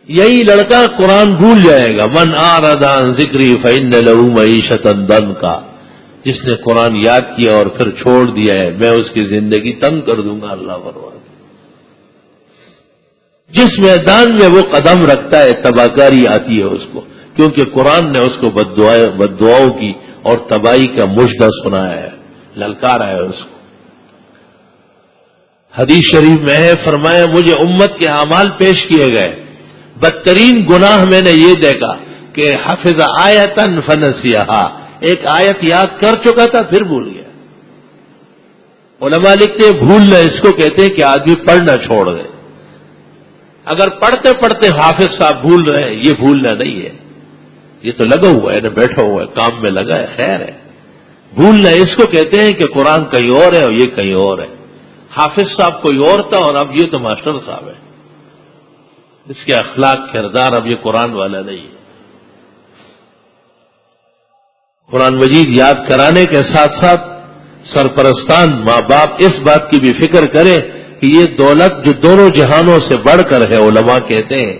یہی لڑکا قرآن بھول جائے گا. من اعرض عن ذکری فإن له معیشۃ ضنکا. جس نے قرآن یاد کیا اور پھر چھوڑ دیا ہے میں اس کی زندگی تنگ کر دوں گا. اللہ فرماتا ہے جس میدان میں وہ قدم رکھتا ہے تباہکاری آتی ہے اس کو، کیونکہ قرآن نے اس کو بددعاؤں کی اور تباہی کا مژدہ سنایا ہے، للکارا ہے اس کو. حدیث شریف میں ہے، فرمایا مجھے امت کے اعمال پیش کیے گئے، بدترین گناہ میں نے یہ دیکھا کہ حفظ آیتن فنسیہا، ایک آیت یاد کر چکا تھا پھر بھول گیا. علماء لکھتے ہیں بھولنا اس کو کہتے ہیں کہ آدمی پڑھنا چھوڑ دے. اگر پڑھتے پڑھتے حافظ صاحب بھول رہے ہیں یہ بھولنا نہیں ہے، یہ تو لگا ہوا ہے نا، بیٹھا ہوا ہے کام میں لگا ہے، خیر ہے. بھولنا اس کو کہتے ہیں کہ قرآن کہیں اور ہے اور یہ کہیں اور ہے. حافظ صاحب کوئی اور تھا اور اب یہ تو ماسٹر صاحب ہے. اس کے اخلاق کردار اب یہ قرآن والا نہیں ہے. قرآن مجید یاد کرانے کے ساتھ ساتھ سرپرستان ماں باپ اس بات کی بھی فکر کرے کہ یہ دولت جو دونوں جہانوں سے بڑھ کر ہے، علماء کہتے ہیں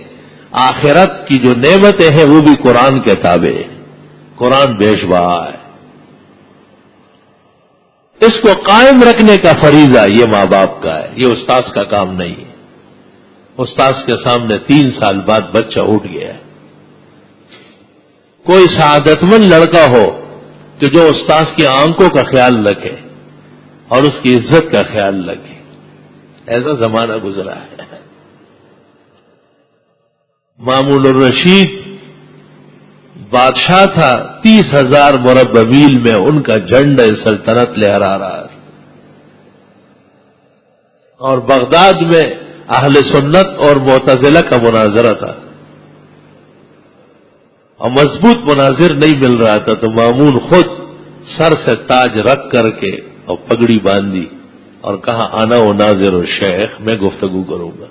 آخرت کی جو نعمتیں ہیں وہ بھی قرآن کے تابع ہے. قرآن بیش بہا ہے. اس کو قائم رکھنے کا فریضہ یہ ماں باپ کا ہے، یہ استاذ کا کام نہیں ہے. استاذ کے سامنے 3 سال بعد بچہ اٹھ گیا ہے. کوئی سعادت مند لڑکا ہو کہ جو استاذ کی آنکھوں کا خیال رکھے اور اس کی عزت کا خیال رکھے. ایسا زمانہ گزرا ہے. مامون الرشید بادشاہ تھا، 30,000 مربع میل میں ان کا جھنڈا سلطنت لہرا رہا تھا. اور بغداد میں اہل سنت اور معتزلہ کا مناظرہ تھا اور مضبوط مناظر نہیں مل رہا تھا تو مامون خود سر سے تاج رکھ کر کے اور پگڑی باندھی اور کہا انا و ناظر الشیخ، میں گفتگو کروں گا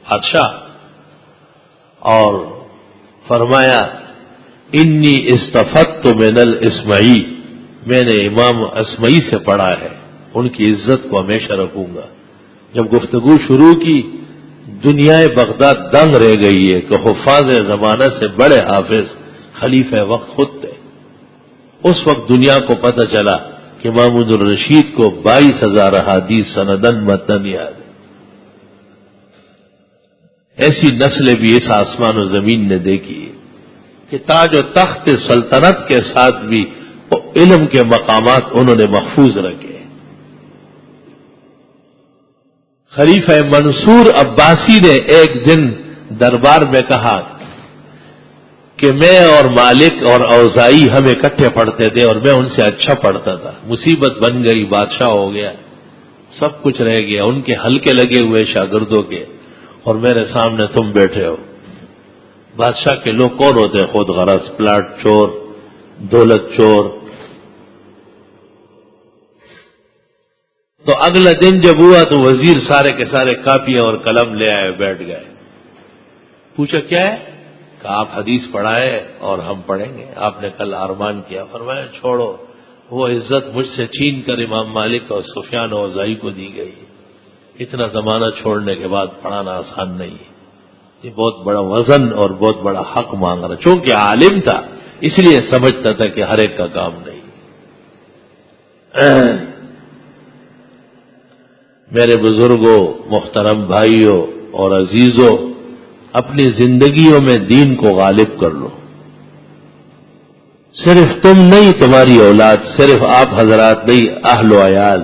بادشاہ. اور فرمایا انی استفدت من الاسمعی، میں نے امام اسمعی سے پڑھا ہے، ان کی عزت کو ہمیشہ رکھوں گا. جب گفتگو شروع کی دنیا بغداد دنگ رہ گئی ہے کہ حفاظ زمانہ سے بڑے حافظ خلیفہ وقت خود تھے. اس وقت دنیا کو پتہ چلا کہ محمود الرشید کو 22,000 احادیث سندن متن یاد ہے. ایسی نسلیں بھی اس آسمان و زمین نے دیکھی ہے کہ تاج و تخت سلطنت کے ساتھ بھی علم کے مقامات انہوں نے محفوظ رکھے. خلیفہ منصور عباسی نے ایک دن دربار میں کہا کہ میں اور مالک اور اوزائی ہم اکٹھے پڑھتے تھے اور میں ان سے اچھا پڑھتا تھا. مصیبت بن گئی، بادشاہ ہو گیا، سب کچھ رہ گیا، ان کے حلقے لگے ہوئے شاگردوں کے، اور میرے سامنے تم بیٹھے ہو. بادشاہ کے لوگ کون ہوتے ہیں؟ خود غرض، پلاٹ چور، دولت چور. تو اگلا دن جب ہوا تو وزیر سارے کے سارے کاپیاں اور قلم لے آئے، بیٹھ گئے. پوچھا کیا ہے؟ کہ آپ حدیث پڑھائے اور ہم پڑھیں گے. آپ نے کل ارمان کیا. فرمایا چھوڑو، وہ عزت مجھ سے چھین کر امام مالک اور سفیان اوزائی کو دی گئی. اتنا زمانہ چھوڑنے کے بعد پڑھانا آسان نہیں ہے. یہ بہت بڑا وزن اور بہت بڑا حق مانگ رہا. چونکہ عالم تھا اس لیے سمجھتا تھا کہ ہر ایک کا کام نہیں. میرے بزرگوں، محترم بھائیوں اور عزیزوں، اپنی زندگیوں میں دین کو غالب کر لو. صرف تم نہیں، تمہاری اولاد، صرف آپ حضرات نہیں، اہل و عیال،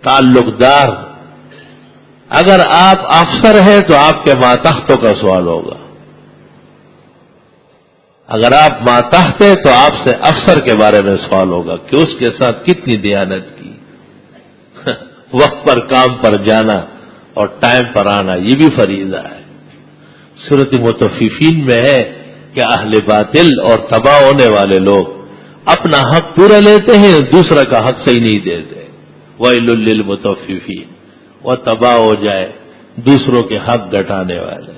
تعلق دار. اگر آپ افسر ہیں تو آپ کے ماتحتوں کا سوال ہوگا. اگر آپ ماتحت ہیں تو آپ سے افسر کے بارے میں سوال ہوگا کہ اس کے ساتھ کتنی دیانت کی. وقت پر کام پر جانا اور ٹائم پر آنا، یہ بھی فریضہ ہے. سورۃ مطففین میں ہے کہ اہل باطل اور تباہ ہونے والے لوگ اپنا حق پورا لیتے ہیں، دوسرا کا حق صحیح نہیں دیتے. وَيْلٌ لِّلْمُطَفِّفِينَ، وہ تباہ ہو جائے دوسروں کے حق گھٹانے والے.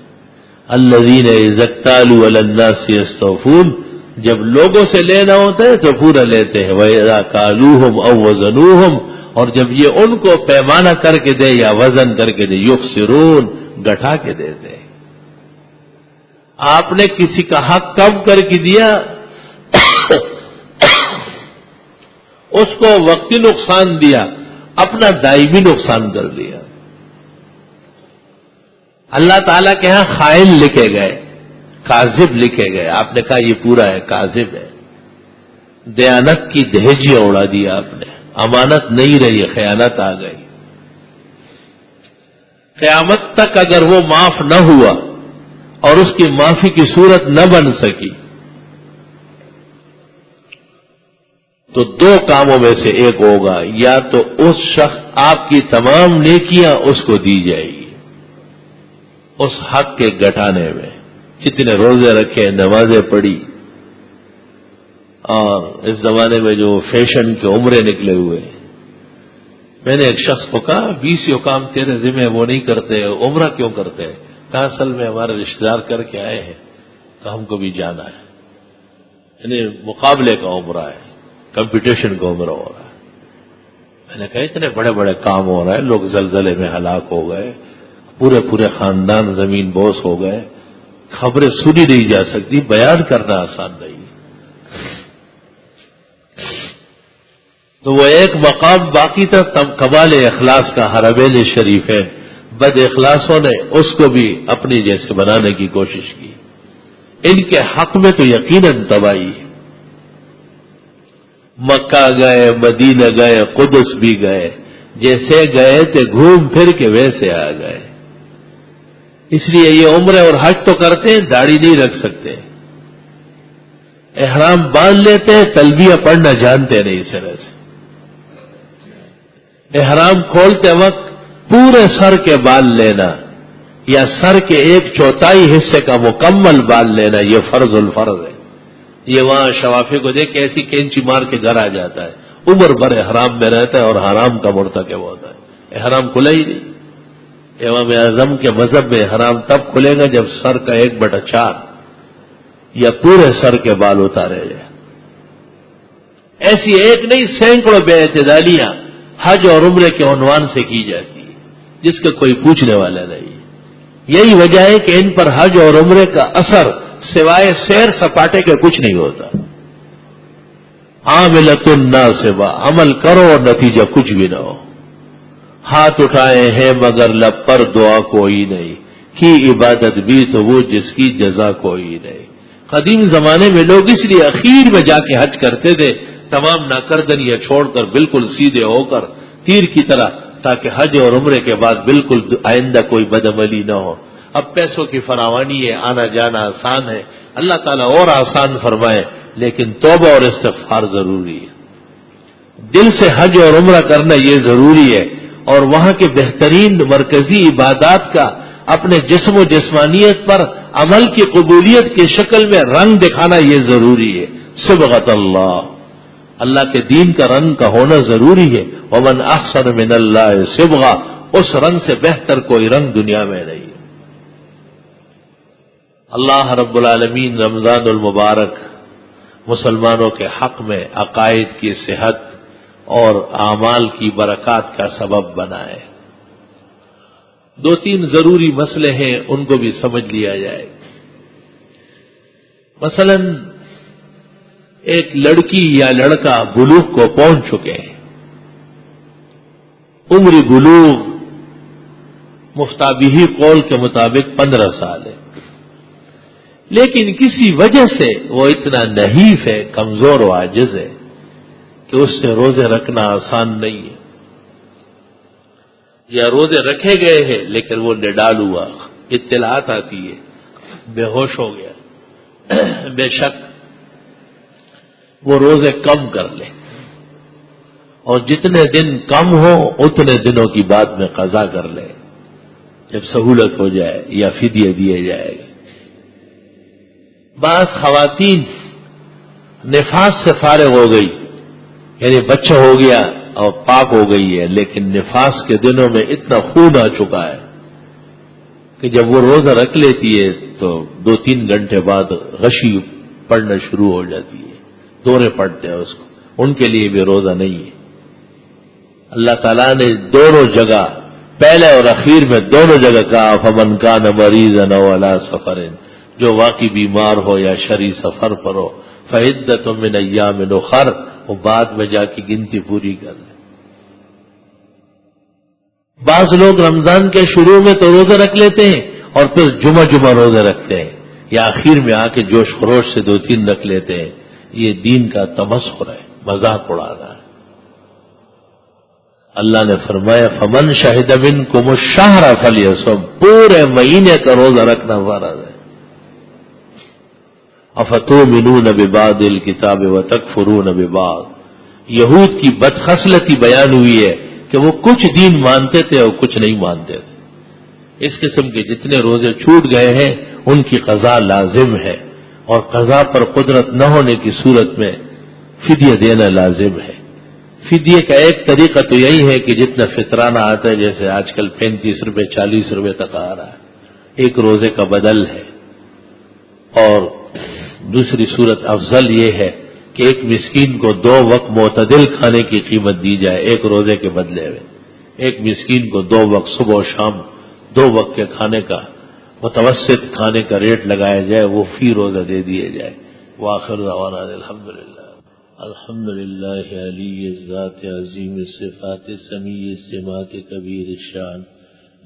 الَّذِينَ إِذَا اكْتَالُوا عَلَى النَّاسِ يَسْتَوْفُونَ، جب لوگوں سے لینا ہوتا ہے تو پورا لیتے ہیں. وَإِذَا كَالُوهُمْ أَوْ وَزَنُوهُمْ، اور جب یہ ان کو پیمانہ کر کے دے یا وزن کر کے دے، یخسرون، گٹھا کے دے دے. آپ نے کسی کا حق کم کر کے دیا اس کو وقتی نقصان دیا، اپنا دائمی نقصان کر لیا. اللہ تعالیٰ کے ہاں خائن لکھے گئے، کاذب لکھے گئے. آپ نے کہا یہ پورا ہے، کاذب ہے. دیانت کی دہیجیاں اڑا دیا آپ نے. امانت نہیں رہی، خیانت آ گئی. قیامت تک اگر وہ معاف نہ ہوا اور اس کی معافی کی صورت نہ بن سکی تو دو کاموں میں سے ایک ہوگا. یا تو اس شخص، آپ کی تمام نیکیاں اس کو دی جائے گی اس حق کے گھٹانے میں. جتنے روزے رکھے، نمازیں پڑھی، اور اس زمانے میں جو فیشن کے عمرے نکلے ہوئے. میں نے ایک شخص کو کہا 20 کام تیرے ذمہ وہ نہیں کرتے، عمرہ کیوں کرتے؟ کہا اصل میں ہمارے رشتے دار کر کے آئے ہیں تو ہم کو بھی جانا ہے. یعنی مقابلے کا عمرہ ہے، کمپٹیشن کا عمرہ ہو رہا ہے. میں نے کہا اتنے بڑے بڑے کام ہو رہے ہیں، لوگ زلزلے میں ہلاک ہو گئے، پورے خاندان زمین بوس ہو گئے، خبریں سنی نہیں جا سکتی، بیان کرنا آسان نہیں. تو وہ ایک مقام باقی تھا، تب کمال اخلاص کا. حرمین شریف ہے، بد اخلاصوں نے اس کو بھی اپنی جیسے بنانے کی کوشش کی. ان کے حق میں تو یقیناً تباہی ہے. مکہ گئے، مدینہ گئے، قدس بھی گئے، جیسے گئے تھے گھوم پھر کے ویسے آ گئے. اس لیے یہ عمرے اور حج تو کرتے ہیں، داڑھی نہیں رکھ سکتے. احرام باندھ لیتے ہیں، تلبیہ پڑھنا جانتے نہیں اس طرح سے. احرام کھولتے وقت پورے سر کے بال لینا یا سر کے 1/4 حصے کا مکمل بال لینا، یہ فرض الفرض ہے. یہ وہاں شوافی کو دیکھ کے ایسی کینچی مار کے گھر آ جاتا ہے، عمر بھر احرام میں رہتا ہے اور حرام کا مرتکب ہوتا ہے. احرام کھلا ہی نہیں. امام اعظم کے مذہب میں احرام تب کھلے گا جب سر کا 1/4 یا پورے سر کے بال اتارے جائے. ایسی ایک نہیں، سینکڑوں بے اعتدالیاں حج اور عمرے کے عنوان سے کی جاتی ہے جس کا کوئی پوچھنے والا نہیں. یہی وجہ ہے کہ ان پر حج اور عمرے کا اثر سوائے سیر سپاٹے کے کچھ نہیں ہوتا. عاملۃ ناصبہ، عمل کرو اور نتیجہ کچھ بھی نہ ہو. ہاتھ اٹھائے ہیں مگر لب پر دعا کوئی نہیں، کی عبادت بھی تو وہ جس کی جزا کوئی نہیں. قدیم زمانے میں لوگ اس لیے اخیر میں جا کے حج کرتے تھے، تمام ناکردنیاں چھوڑ کر بالکل سیدھے ہو کر تیر کی طرح، تاکہ حج اور عمرے کے بعد بالکل آئندہ کوئی بدعملی نہ ہو. اب پیسوں کی فراوانی ہے، آنا جانا آسان ہے، اللہ تعالیٰ اور آسان فرمائے، لیکن توبہ اور استغفار ضروری ہے. دل سے حج اور عمرہ کرنا یہ ضروری ہے، اور وہاں کے بہترین مرکزی عبادات کا اپنے جسم و جسمانیت پر عمل کی قبولیت کی شکل میں رنگ دکھانا یہ ضروری ہے. صبغۃ اللہ، اللہ کے دین کا رنگ کا ہونا ضروری ہے. ومن احسن من اللہ صبغہ، اس رنگ سے بہتر کوئی رنگ دنیا میں نہیں ہے. اللہ رب العالمین رمضان المبارک مسلمانوں کے حق میں عقائد کی صحت اور اعمال کی برکات کا سبب بنائے. 2-3 ضروری مسئلے ہیں، ان کو بھی سمجھ لیا جائے. مثلا ایک لڑکی یا لڑکا بلوغ کو پہنچ چکے ہیں، عمر بلوغ مفتابی قول کے مطابق 15 سال ہے، لیکن کسی وجہ سے وہ اتنا نحیف ہے، کمزور و عاجز ہے کہ اس سے روزے رکھنا آسان نہیں ہے، یا روزے رکھے گئے ہیں لیکن وہ نڈال ہوا، اطلاعات آتی ہے بے ہوش ہو گیا. بے شک وہ روزے کم کر لے، اور جتنے دن کم ہو اتنے دنوں کی بعد میں قضا کر لے جب سہولت ہو جائے، یا فدیہ دیے جائے گا. بعض خواتین نفاس سے فارغ ہو گئی، یعنی بچہ ہو گیا اور پاک ہو گئی ہے، لیکن نفاس کے دنوں میں اتنا خون آ چکا ہے کہ جب وہ روزہ رکھ لیتی ہے تو 2-3 گھنٹے بعد غشی پڑنا شروع ہو جاتی ہے، دورے پڑتے ہیں اس کو. ان کے لیے بھی روزہ نہیں ہے. اللہ تعالیٰ نے دونوں جگہ، پہلے اور اخیر میں دونوں جگہ کہا فمن کان مریضا او علی سفر، جو واقعی بیمار ہو یا شرعی سفر پر ہو، فعدۃ من ایام اخر، وہ بعد میں جا کے گنتی پوری کر لیں. بعض لوگ رمضان کے شروع میں تو روزہ رکھ لیتے ہیں اور پھر جمعہ روزہ رکھتے ہیں، یا آخر میں آ کے جوش خروش سے 2-3 رکھ لیتے ہیں. یہ دین کا تمسخر ہے، مذاق اڑانا ہے. اللہ نے فرمایا فمن شہد منکم الشہر فلیصم، پورے مہینے کا روزہ رکھنا فرض ہے. افتؤمنون ببعض الکتاب وتکفرون ببعض، یہود کی بدخصلتی بیان ہوئی ہے کہ وہ کچھ دین مانتے تھے اور کچھ نہیں مانتے تھے. اس قسم کے جتنے روزے چھوٹ گئے ہیں ان کی قضا لازم ہے، اور قضا پر قدرت نہ ہونے کی صورت میں فدیہ دینا لازم ہے. فدیے کا ایک طریقہ تو یہی ہے کہ جتنا فطرانہ آتا ہے، جیسے آج کل 35 روپے 40 روپے تک آ رہا ہے، ایک روزے کا بدل ہے. اور دوسری صورت افضل یہ ہے کہ ایک مسکین کو 2 وقت معتدل کھانے کی قیمت دی جائے ایک روزے کے بدلے میں. ایک مسکین کو 2 وقت صبح و شام 2 وقت کے کھانے کا متوسط کھانے کا ریٹ لگایا جائے، وہ فی روزہ دے دیے جائے. وآخر دعوانا الحمدللہ. الحمدللہ علی الذات عظیم الصفات سمیع السمات کبیر الشان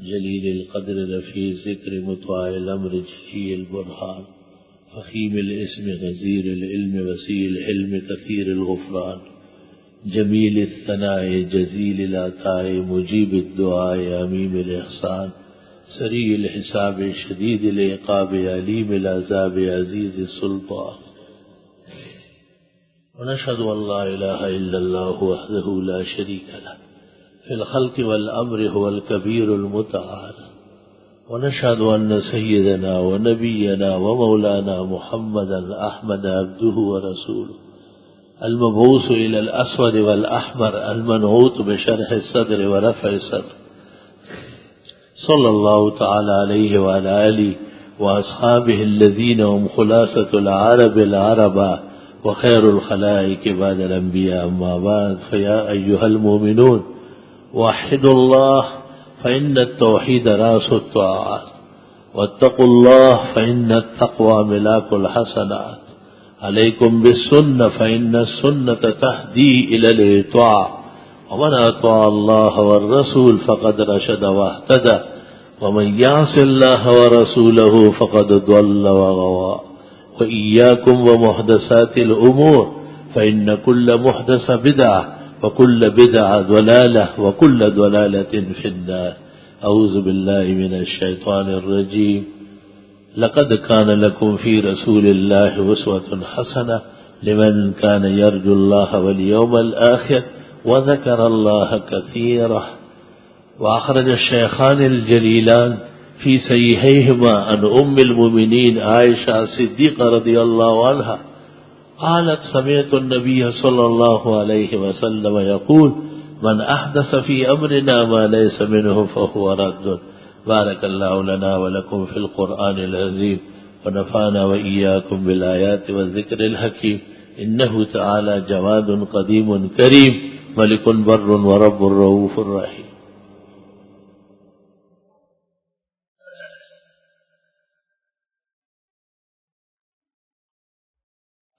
جلیل القدر رفیع الذکر مطاع الامر جلیل البرہان فخیم الاسم غزیر العلم وسیع الحلم کثیر الغفران جمیل الثناء جزیل العطاء مجیب الدعاء عمیم الاحسان سریع الحساب شدید العقاب علیم العذاب عزیز السلطان. ونشهد أن لا إله إلا الله وحده لا شريك له في الخلق والأمر هو الكبير المتعال. ونشهد أن سيدنا ونبينا ومولانا محمدا أحمد عبده ورسوله المبعوث إلى الأسود والأحمر المنعوت بشرح الصدر ورفع الصدر صلى الله تعالى عليه وعلى آله وأصحابه الذين هم خلاصة العرب العربة وخير الخلائق بعد الأنبياء. أما بعد فيا أيها المؤمنون وحدوا الله فإن التوحيد رأس الطاعات، واتقوا الله فإن التقوى ملاك الحسنات. علیکم بالسنہ فإن السنة تہدی الی الاطاع ومن اطاع اللہ والرسول فقد رشد واہتدى ومن يعص الله ورسوله فقد ضل وغوى وإياكم ومحدثات الأمور فإن كل محدثة بدعة وكل بدعة ضلالة وكل ضلالة في النار. أعوذ بالله من الشيطان الرجيم. لقد كان لكم في رسول الله أسوة حسنة لمن كان يرجو الله واليوم الآخر وذكر الله كثيرا. وأخرج الشيخان الجليلان في صحيحيهما عن أم المؤمنين عائشة الصديقة رضي الله عنها قالت سمعت النبي صلى الله عليه وسلم يقول من أحدث في أمرنا ما ليس منه فهو رد. بارك الله لنا ولكم في القرآن العظيم ونفعنا وإياكم بالآيات والذكر الحكيم. إنه تعالى جواد قديم كريم ملك بر ورب رؤوف رحيم.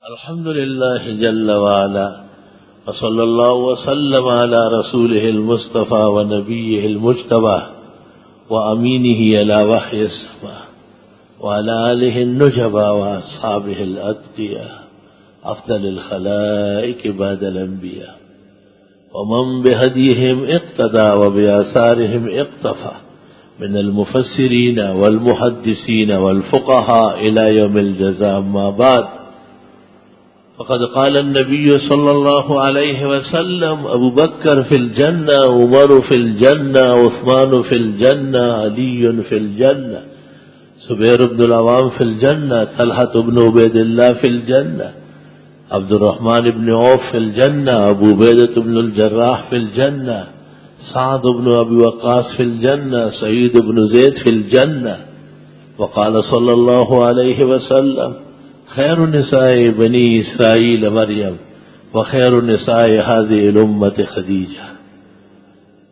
الحمد لله جل وعلا وصلى الله وسلم على رسوله المصطفى ونبيه المجتبى وأمينه على وحي السماء وعلى آله النجبى وأصحابه الأتقياء أفضل الخلائق بعد الأنبياء ومن بهديهم اقتدى وبآثارهم اقتفى من المفسرين والمحدثين والفقهاء إلى يوم الجزاء. أما بعد فقد قال النبي صلى الله عليه وسلم أبو بكر في الجنة عمر في الجنة عثمان في الجنة علي في الجنة زبير بن العوام في الجنة طلحة بن عبيد الله في الجنة عبد الرحمن بن عوف في الجنة أبو عبيدة بن الجراح في الجنة سعد بن أبي وقاص في الجنة سعيد بن زيد في الجنة. وقال صلى الله عليه وسلم خير نساء بني إسرائيل مريم وخير نساء هذه الأمة خديجة.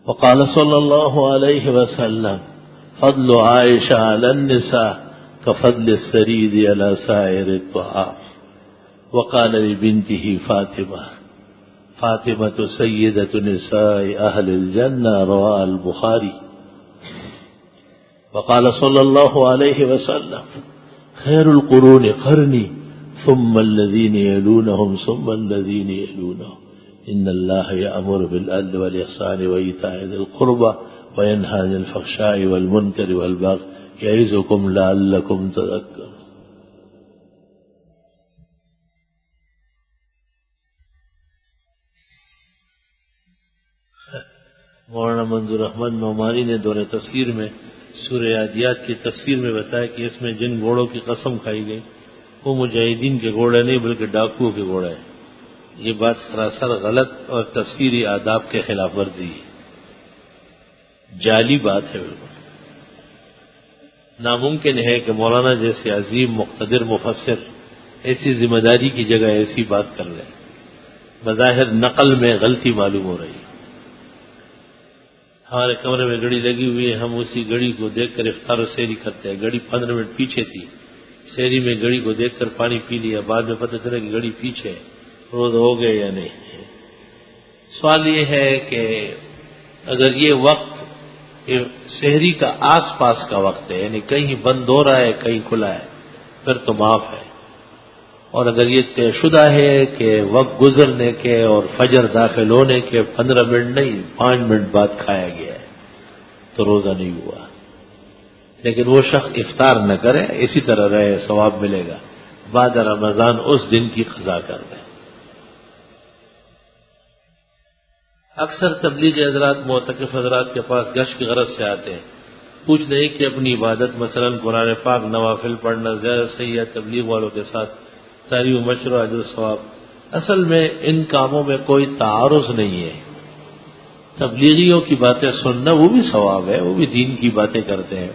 وقال صلى الله عليه وسلم فضل عائشة على النساء كفضل الثريد على سائر الطعام. وقال لبنته فاطمة سيدة نساء أهل الجنة رواه البخاري. وقال صلى الله عليه وسلم خير القرون قرني ثم الذين يلونهم ثم الذين يلونهم إن الله يأمر بالعدل والإحسان وإيتاء ذي القربى وينهى عن الفحشاء والمنكر والبغي يعظكم لعلكم تذكرون. مولانا منظور احمد نعمانی نے دور تفسیر میں سورہ عادیات کی تفسیر میں بتایا کہ اس میں جن گھوڑوں کی قسم کھائی گئی وہ مجاہدین کے گھوڑے نہیں بلکہ ڈاکوؤں کے گھوڑے ہیں. یہ بات سراسر غلط اور تفسیری آداب کے خلاف ورزی ہے، جعلی بات ہے. بالکل ناممکن ہے کہ مولانا جیسے عظیم مقتدر مفسر ایسی ذمہ داری کی جگہ ایسی بات کر رہے ہیں. بظاہر نقل میں غلطی معلوم ہو رہی ہے. ہمارے کمرے میں گھڑی لگی ہوئی ہے، ہم اسی گھڑی کو دیکھ کر افطار و سحری کرتے ہیں. گھڑی 15 منٹ پیچھے تھی، سحری میں گھڑی کو دیکھ کر پانی پی لیا، بعد میں پتہ چلا کہ گھڑی پیچھے ہے. روز ہو گئے یا نہیں؟ سوال یہ ہے کہ اگر یہ وقت سحری کا آس پاس کا وقت ہے، یعنی کہیں بند ہو رہا ہے کہیں کھلا ہے، پھر تو معاف ہے. اور اگر یہ طے شدہ ہے کہ وقت گزرنے کے اور فجر داخل ہونے کے 15 منٹ نہیں 5 منٹ بعد کھایا گیا ہے تو روزہ نہیں ہوا. لیکن وہ شخص افطار نہ کرے، اسی طرح رہے، ثواب ملے گا. بعد رمضان اس دن کی قضا کر دیں. اکثر تبلیغی حضرات معتکف حضرات کے پاس گشت کی غرض سے آتے ہیں، پوچھ نہیں کہ اپنی عبادت مثلا قرآن پاک نوافل پڑھنا زیادہ صحیح ہے تبلیغ والوں کے ساتھ تعریف و مشورہ اجر و ثواب. اصل میں ان کاموں میں کوئی تعارض نہیں ہے. تبلیغیوں کی باتیں سننا وہ بھی ثواب ہے، وہ بھی دین کی باتیں کرتے ہیں،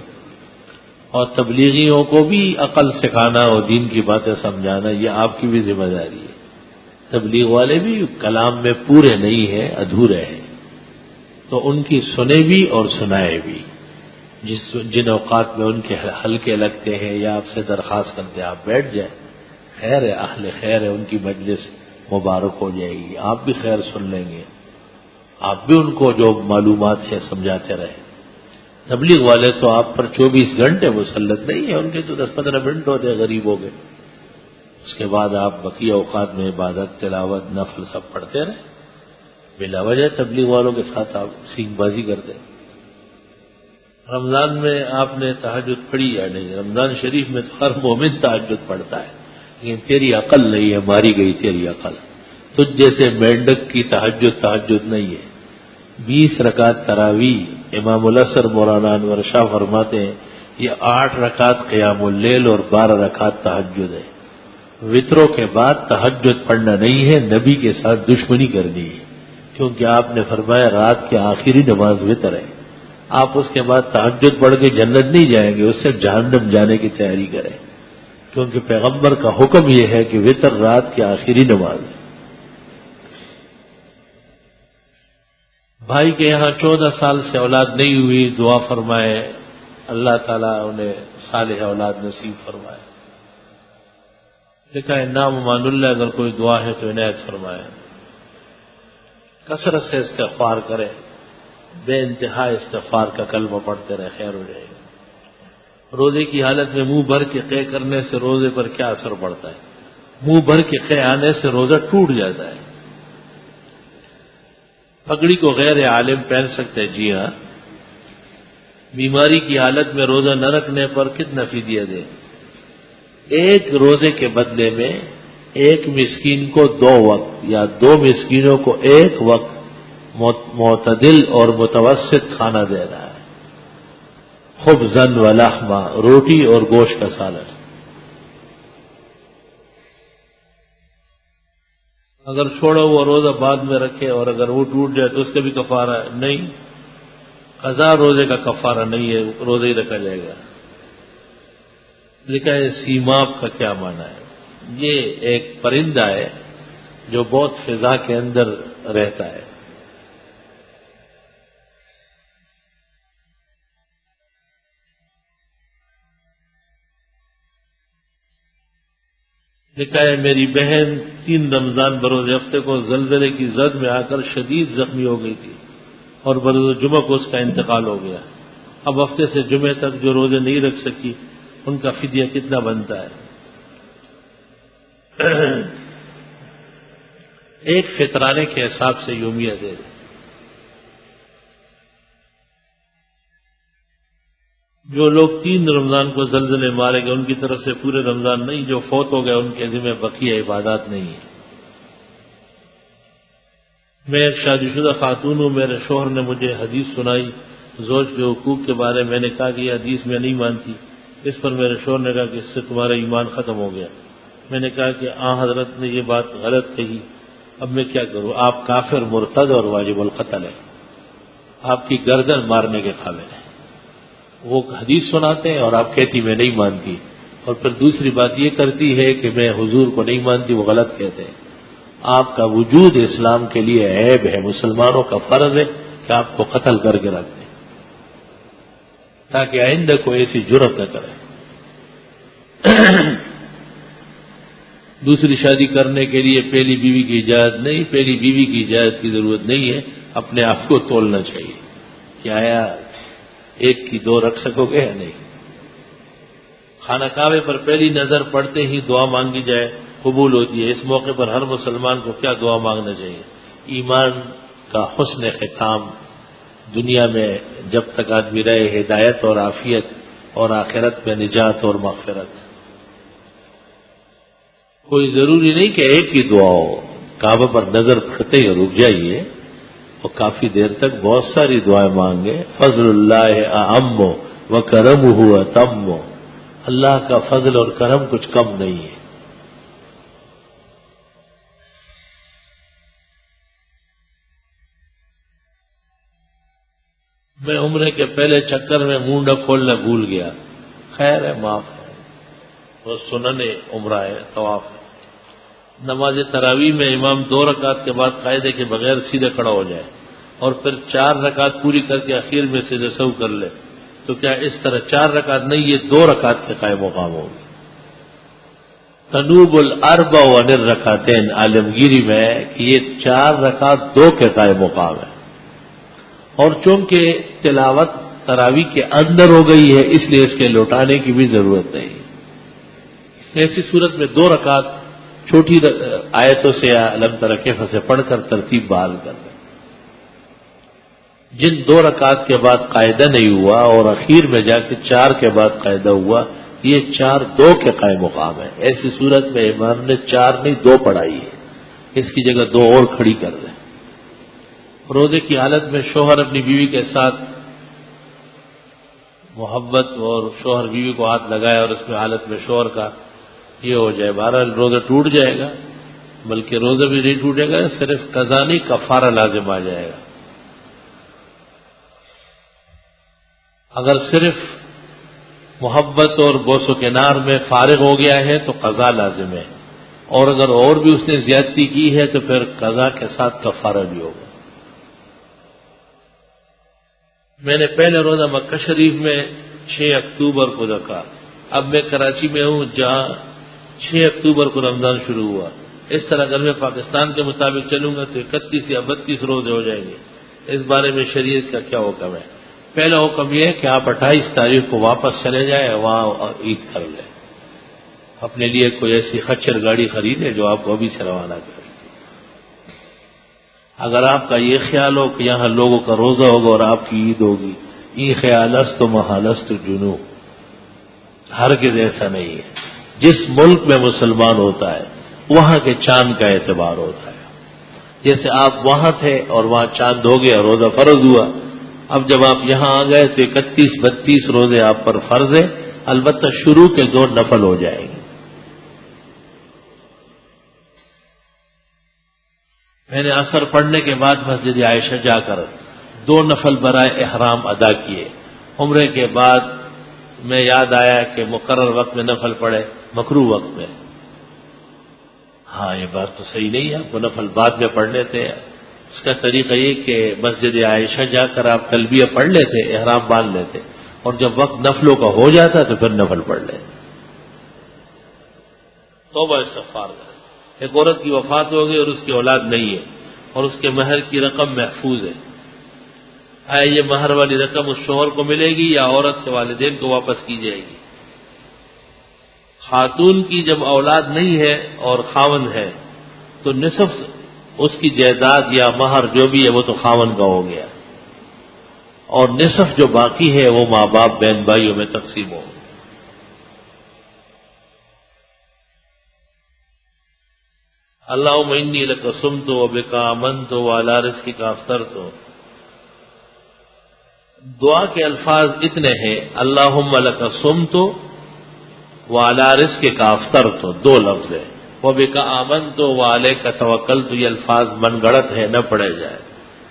اور تبلیغیوں کو بھی عقل سکھانا اور دین کی باتیں سمجھانا یہ آپ کی بھی ذمہ داری ہے. تبلیغ والے بھی کلام میں پورے نہیں ہیں، ادھورے ہیں، تو ان کی سنے بھی اور سنائے بھی. جن اوقات میں ان کے حلقے لگتے ہیں یا آپ سے درخواست کرتے ہیں آپ بیٹھ جائیں، خیر ہے، اہل خیر ہے، ان کی مجلس مبارک ہو جائے گی، آپ بھی خیر سن لیں گے، آپ بھی ان کو جو معلومات ہے سمجھاتے رہے۔ تبلیغ والے تو آپ پر 24 گھنٹے مسلط نہیں ہیں، ان کے تو 10-15 منٹ ہوتے ہیں غریب ہو گئے، اس کے بعد آپ بقیہ اوقات میں عبادت، تلاوت، نفل سب پڑھتے رہے، بلا وجہ تبلیغ والوں کے ساتھ آپ سینگ بازی کرتے۔ رمضان میں آپ نے تہجد پڑھی یا نہیں؟ رمضان شریف میں تو ہر مومن تہجد پڑھتا ہے، لیکن تیری عقل نہیں ہے، ماری گئی تیری عقل، تجھ جیسے مینڈک کی تہجد نہیں ہے۔ 20 رکعت تراویح امام الاسر مولانا انور شاہ فرماتے ہیں، یہ 8 رکعت قیام اللیل اور 12 رکعت تہجد ہے۔ وطروں کے بعد تہجد پڑھنا نہیں ہے، نبی کے ساتھ دشمنی کرنی ہے، کیونکہ آپ نے فرمایا رات کی آخری نماز وطر ہے، آپ اس کے بعد تہجد پڑھ کے جنت نہیں جائیں گے، اس سے جہنم جانے کی تیاری کریں، کیونکہ پیغمبر کا حکم یہ ہے کہ وطر رات کی آخری نماز ہے۔ بھائی کے یہاں 14 سال سے اولاد نہیں ہوئی، دعا فرمائے، اللہ تعالیٰ انہیں صالح اولاد نصیب فرمائے۔ لکھا ہے نام مان اللہ، اگر کوئی دعا ہے تو عنایت فرمائے۔ کثرت سے استغفار کرے، بے انتہا استغفار کا کلمہ پڑھتے رہے، خیر ہو جائے گا۔ روزے کی حالت میں منہ بھر کے قے کرنے سے روزے پر کیا اثر پڑتا ہے؟ منہ بھر کے قے آنے سے روزہ ٹوٹ جاتا ہے۔ پگڑی کو غیر عالم پہن سکتے ہیں، جی ہاں۔ بیماری کی حالت میں روزہ نہ رکھنے پر کتنا فدیہ دے؟ ایک روزے کے بدلے میں ایک مسکین کو 2 وقت یا 2 مسکینوں کو 1 وقت معتدل اور متوسط کھانا دے رہا ہے، خبزن و لحما، روٹی اور گوشت کا سالن۔ اگر چھوڑا ہوا روزہ بعد میں رکھے اور اگر وہ ٹوٹ جائے تو اس کا بھی کفارہ نہیں، قضا روزے کا کفارہ نہیں ہے، روزہ ہی رکھا جائے گا۔ لکھا ہے سیماب کا کیا معنی ہے؟ یہ ایک پرندہ ہے جو بہت فضا کے اندر رہتا ہے۔ لکھا ہے میری بہن 3 رمضان بروز ہفتے کو زلزلے کی زد میں آ کر شدید زخمی ہو گئی تھی اور بروز جمعہ کو اس کا انتقال ہو گیا۔ اب ہفتے سے جمعے تک جو روزے نہیں رکھ سکی ان کا فدیہ کتنا بنتا ہے؟ ایک فطرانے کے حساب سے یومیہ دے دیں۔ جو لوگ 3 رمضان کو زلزلے مارے گئے ان کی طرف سے پورے رمضان نہیں، جو فوت ہو گئے ان کے ذمہ بقیہ عبادات نہیں ہے۔ میں ایک شادی شدہ خاتون ہوں، میرے شوہر نے مجھے حدیث سنائی زوج کے حقوق کے بارے میں نے کہا کہ یہ حدیث میں نہیں مانتی۔ اس پر میرے شوہر نے کہا کہ اس سے تمہارا ایمان ختم ہو گیا۔ میں نے کہا کہ حضرت نے یہ بات غلط کہی، اب میں کیا کروں؟ آپ کافر، مرتد اور واجب القتل ہیں، آپ کی گردن مارنے کے قابل ہیں۔ وہ حدیث سناتے ہیں اور آپ کہتی میں نہیں مانتی، اور پھر دوسری بات یہ کرتی ہے کہ میں حضور کو نہیں مانتی، وہ غلط کہتے ہیں۔ آپ کا وجود اسلام کے لیے عیب ہے، مسلمانوں کا فرض ہے کہ آپ کو قتل کر کے رکھ دیں تاکہ آئندہ کوئی ایسی جرات نہ کرے۔ دوسری شادی کرنے کے لیے پہلی بیوی کی اجازت نہیں، پہلی بیوی کی اجازت کی ضرورت نہیں ہے، اپنے آپ کو تولنا چاہیے کہ آیا ایک کی 2 رکھ سکو گے یا نہیں۔ خانہ کعبے پر پہلی نظر پڑتے ہی دعا مانگی جائے قبول ہوتی ہے، اس موقع پر ہر مسلمان کو کیا دعا مانگنا چاہیے؟ ایمان کا حسن ختام، دنیا میں جب تک آدمی رہے ہدایت اور عافیت، اور آخرت میں نجات اور مغفرت۔ کوئی ضروری نہیں کہ ایک ہی دعا ہو، کعبہ پر نظر پڑتے ہی رک جائیے اور کافی دیر تک بہت ساری دعائیں مانگے۔ فضل اللہ اعم و کرمہ اتم، اللہ کا فضل اور کرم کچھ کم نہیں ہے۔ میں عمرے کے پہلے چکر میں مونڈا کھولنا بھول گیا، خیر ہے معاف ہے، وہ سنن عمرہ ہے، طواف ہے۔ نماز تراویح میں امام 2 رکعت کے بعد قاعدے کے بغیر سیدھے کھڑا ہو جائے اور پھر 4 رکعت پوری کر کے اخیر میں سجدہ سہو کر لے، تو کیا اس طرح 4 رکعت نہیں، یہ 2 رکعت کے قائم مقام ہوگی؟ تنوب الاربع عن الرکعتین عالمگیری میں کہ یہ 4 رکعت 2 کے قائم مقام ہے، اور چونکہ تلاوت تراویح کے اندر ہو گئی ہے اس لیے اس کے لوٹانے کی بھی ضرورت نہیں۔ ایسی صورت میں 2 رکعت چھوٹی آیتوں سے یا علم تر کیف سے پڑھ کر ترتیب بحال کر دیں۔ جن 2 رکعت کے بعد قاعدہ نہیں ہوا اور اخیر میں جا کے 4 کے بعد قاعدہ ہوا، یہ 4 2 کے قائم مقام ہے۔ ایسی صورت میں امام نے 4 نہیں 2 پڑھائی ہے، اس کی جگہ 2 اور کھڑی کر دیں۔ روزے کی حالت میں شوہر اپنی بیوی کے ساتھ محبت اور شوہر بیوی کو ہاتھ لگائے اور اس میں حالت میں شوہر کا یہ ہو جائے، بہرحال روزہ ٹوٹ جائے گا، بلکہ روزہ بھی نہیں ٹوٹے گا، صرف قضا نہیں کفارہ لازم آ جائے گا۔ اگر صرف محبت اور بوس و کنار میں فارغ ہو گیا ہے تو قضا لازم ہے، اور اگر اور بھی اس نے زیادتی کی ہے تو پھر قضا کے ساتھ کفارہ بھی ہوگا۔ میں نے پہلے روزہ مکہ شریف میں 6 اکتوبر کو رکھا، اب میں کراچی میں ہوں جہاں 6 اکتوبر کو رمضان شروع ہوا۔ اس طرح اگر میں پاکستان کے مطابق چلوں گا تو 31 یا 32 روزے ہو جائیں گے۔ اس بارے میں شریعت کا کیا حکم ہے؟ پہلا حکم یہ ہے کہ آپ 28 تاریخ کو واپس چلے جائیں، وہاں عید کر لیں، اپنے لیے کوئی ایسی خچر گاڑی خریدے جو آپ کو ابھی سے روانہ کرے۔ اگر آپ کا یہ خیال ہو کہ یہاں لوگوں کا روزہ ہوگا اور آپ کی عید ہوگی، یہ خیالست و محالست جنو، ہرگز ایسا نہیں ہے۔ جس ملک میں مسلمان ہوتا ہے وہاں کے چاند کا اعتبار ہوتا ہے۔ جیسے آپ وہاں تھے اور وہاں چاند ہو گیا، روزہ فرض ہوا، اب جب آپ یہاں آ گئے تو 31-32 روزے آپ پر فرض ہے، البتہ شروع کے 2 نفل ہو جائیں گے۔ میں نے عصر پڑھنے کے بعد مسجد عائشہ جا کر 2 نفل برائے احرام ادا کیے۔ عمرے کے بعد میں یاد آیا کہ مقرر وقت میں نفل پڑھے، مکروہ وقت میں۔ ہاں یہ بات تو صحیح نہیں ہے، آپ کو نفل بعد میں پڑھنے تھے۔ اس کا طریقہ یہ کہ مسجد عائشہ جا کر آپ تلبیہ پڑھ لیتے، احرام باندھ لیتے، اور جب وقت نفلوں کا ہو جاتا تو پھر نفل پڑھ لیتے۔ توبہ استغفار کریں۔ ایک عورت کی وفات ہو گئی اور اس کی اولاد نہیں ہے اور اس کے مہر کی رقم محفوظ ہے، آیا یہ مہر والی رقم اس شوہر کو ملے گی یا عورت کے والدین کو واپس کی جائے گی؟ خاتون کی جب اولاد نہیں ہے اور خاوند ہے تو نصف اس کی جائیداد یا مہر جو بھی ہے وہ تو خاوند کا ہو گیا، اور نصف جو باقی ہے وہ ماں باپ بہن بھائیوں میں تقسیم ہو۔ اللہم انی لک صمت و بک آمنت و علی رزقک افطرت۔ دعا کے الفاظ اتنے ہیں، اللہم لک صمت و علی رزقک افطرت، 2 لفظ ہیں، و بک آمنت و علیک توکلت، یہ الفاظ من گڑت ہے، نہ پڑھے جائے۔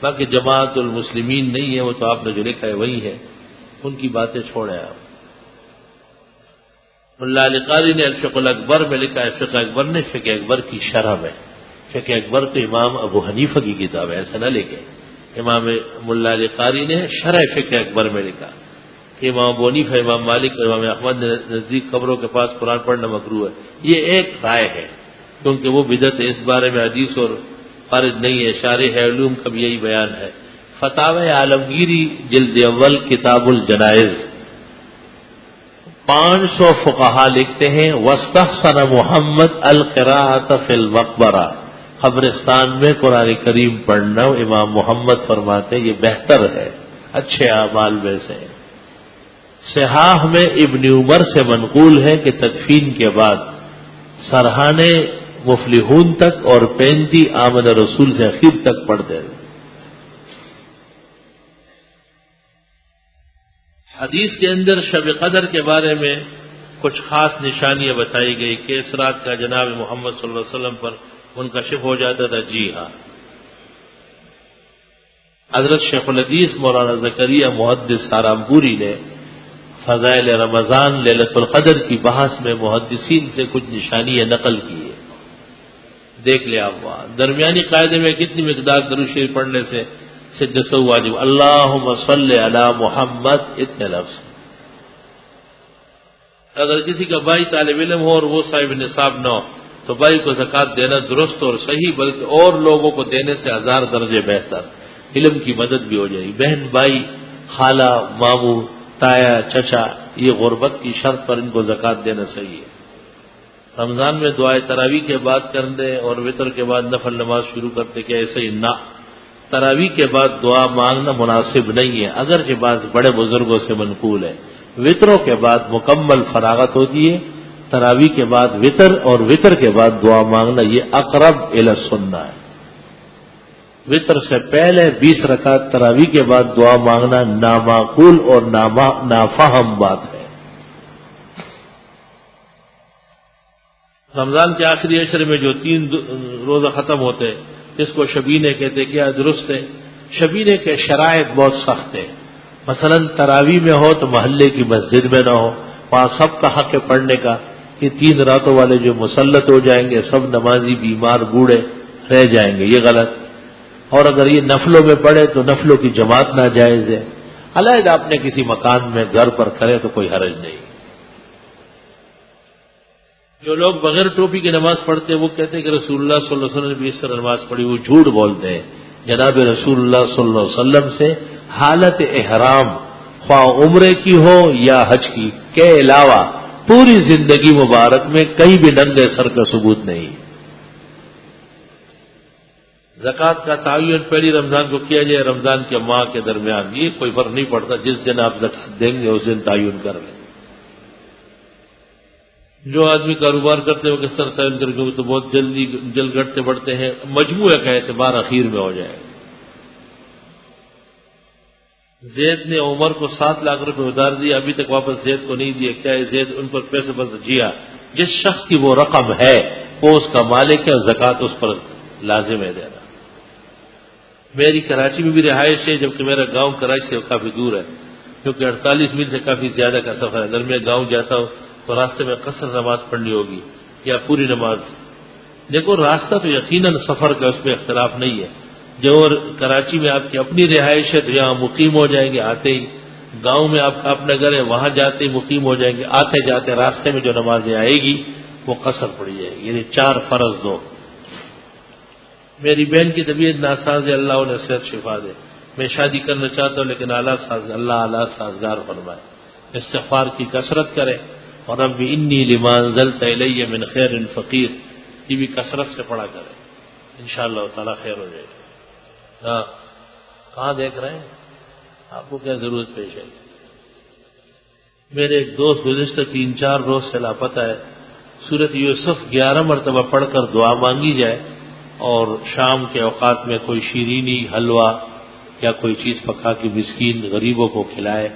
باقی جماعت المسلمین نہیں ہے، وہ تو آپ نے جو لکھا ہے وہی ہے، ان کی باتیں چھوڑیں آپ۔ ملا علی قاری نے الفقہ الاکبر میں لکھا ہے، فقہ اکبر نے فقہ اکبر کی شرح میں، فقہ اکبر تو امام ابو حنیفہ کی کتاب ہے، ایسا نہ لکھے، امام ملا علی قاری نے شرح فقہ اکبر میں لکھا کہ امام ابو حنیفہ، امام مالک اور امام احمد نے نزدیک قبروں کے پاس قرآن پڑھنا مکروہ ہے۔ یہ ایک رائے ہے کیونکہ وہ بدعت ہے، اس بارے میں حدیث اور خارج نہیں ہے، شارح علوم کا بھی یہی بیان ہے۔ فتاوی عالمگیری جلد اول کتاب الجنائز، 500 فقہا لکھتے ہیں، واستحسن محمد القراءۃ فی المقبرہ، قبرستان میں قرآن کریم پڑھنا امام محمد فرماتے ہیں یہ بہتر ہے، اچھے اعمال میں سے۔ صحاح میں ابن عمر سے منقول ہے کہ تدفین کے بعد سرحانے مفلحون تک اور 35 آمد رسول سے اخیر تک پڑھتے ہیں۔ حدیث کے اندر شب قدر کے بارے میں کچھ خاص نشانیاں بتائی گئی کہ اس رات کا جناب محمد صلی اللہ علیہ وسلم پر منکشف ہو جاتا تھا۔ جی ہاں، حضرت شیخ الحدیث مولانا زکریا محدث سہارنپوری نے فضائل رمضان لیلۃ القدر کی بحث میں محدثین سے کچھ نشانیاں نقل کی ہے، دیکھ لیں آپ وہاں۔ درمیانی قاعدے میں کتنی مقدار درود شریف پڑھنے سے سجدہ واجب؟ اللہم صلی علی محمد، اتنے لفظ۔ اگر کسی کا بھائی طالب علم ہو اور وہ صاحب نصاب نہ ہو تو بھائی کو زکوٰۃ دینا درست اور صحیح، بلکہ اور لوگوں کو دینے سے 1000 درجے بہتر، علم کی مدد بھی ہو جائے گی۔ بہن، بھائی، خالہ، ماموں، تایا، چچا، یہ غربت کی شرط پر ان کو زکوٰۃ دینا صحیح ہے۔ رمضان میں دعائے تراویح کے بعد کر دیں اور وطر کے بعد نفل نماز شروع کرتے کہ ایسے ہی نہ، تراویح کے بعد دعا مانگنا مناسب نہیں ہے، اگرچہ بعض بڑے بزرگوں سے منقول ہے۔ وطروں کے بعد مکمل فراغت ہوتی ہے، تراویح کے بعد وطر اور وطر کے بعد دعا مانگنا یہ اقرب الی السنہ ہے۔ وطر سے پہلے 20 رکعت تراویح کے بعد دعا مانگنا نامعقول اور نافہم بات ہے۔ رمضان کے آخری عشرے میں جو 3 روزہ ختم ہوتے ہیں اس کو شبینے کہتے، کیا درست ہے؟ شبینے کے شرائط بہت سخت ہیں۔ مثلا تراویح میں ہو تو محلے کی مسجد میں نہ ہو، وہاں سب کا حق ہے پڑھنے کا، یہ 3 راتوں والے جو مسلط ہو جائیں گے سب نمازی بیمار بوڑھے رہ جائیں گے، یہ غلط۔ اور اگر یہ نفلوں میں پڑھے تو نفلوں کی جماعت ناجائز ہے، علیحدہ اپنے کسی مکان میں گھر پر کرے تو کوئی حرج نہیں۔ جو لوگ بغیر ٹوپی کی نماز پڑھتے ہیں وہ کہتے ہیں کہ رسول اللہ صلی اللہ علیہ وسلم نے بھی اس طرح نماز پڑھی، وہ جھوٹ بولتے ہیں۔ جناب رسول اللہ صلی اللہ علیہ وسلم سے حالت احرام خواہ عمرے کی ہو یا حج کی کے علاوہ پوری زندگی مبارک میں کہیں بھی ننگے سر کا ثبوت نہیں۔ زکوٰۃ کا تعین پہلی رمضان کو کیا جائے، رمضان کے ماہ کے درمیان، یہ کوئی فرق نہیں پڑتا، جس دن آپ زکوٰۃ دیں گے اس دن تعین کر لیں۔ جو آدمی کاروبار کرتے ہیں وہ کس طرح تعین کریں گے؟ تو بہت جلد گھٹتے بڑھتے ہیں، مجموعہ کا اعتبار اخیر میں ہو جائے۔ زید نے عمر کو 7 لاکھ روپے ادھار دیا، ابھی تک واپس زید کو نہیں دیے، کیا ہے زید ان پر پیسے بس جیا؟ جس شخص کی وہ رقم ہے وہ اس کا مالک ہے اور زکوٰۃ اس پر لازم ہے دینا۔ میری کراچی میں بھی رہائش ہے، جبکہ میرا گاؤں کراچی سے کافی دور ہے، کیونکہ 48 میل سے کافی زیادہ کا سفر ہے۔ اگر میں گاؤں جاتا ہوں تو راستے میں قصر نماز پڑھنی ہوگی یا پوری نماز۔ دیکھو راستہ تو یقیناً سفر کا، اس میں اختلاف نہیں ہے۔ جو کراچی میں آپ کی اپنی رہائش ہے تو یہاں مقیم ہو جائیں گے آتے ہی، گاؤں میں آپ کا اپنا گھر ہے وہاں جاتے ہی مقیم ہو جائیں گے، آتے جاتے راستے میں جو نمازیں آئے گی وہ قصر پڑی جائے گی، یعنی 4 فرض 2۔ میری بہن کی طبیعت ناساز ہے، اللہ انہیں صحت شفا دے۔ میں شادی کرنا چاہتا ہوں لیکن اللہ اعلیٰ سازگار فرمائے۔ استغفار کی کثرت کرے اور رب انی لما انزلت الی من خیر فقیر، یہ بھی کثرت سے پڑھا کرے، انشاءاللہ تعالی خیر ہو جائے گا۔ ہاں، کہاں دیکھ رہے ہیں؟ آپ کو کیا ضرورت پیش ہے؟ میرے ایک دوست گزشتہ 3-4 روز سے لاپتہ ہے۔ سورۃ یوسف 11 مرتبہ پڑھ کر دعا مانگی جائے اور شام کے اوقات میں کوئی شیرینی، حلوہ یا کوئی چیز پکا کے مسکین غریبوں کو کھلائے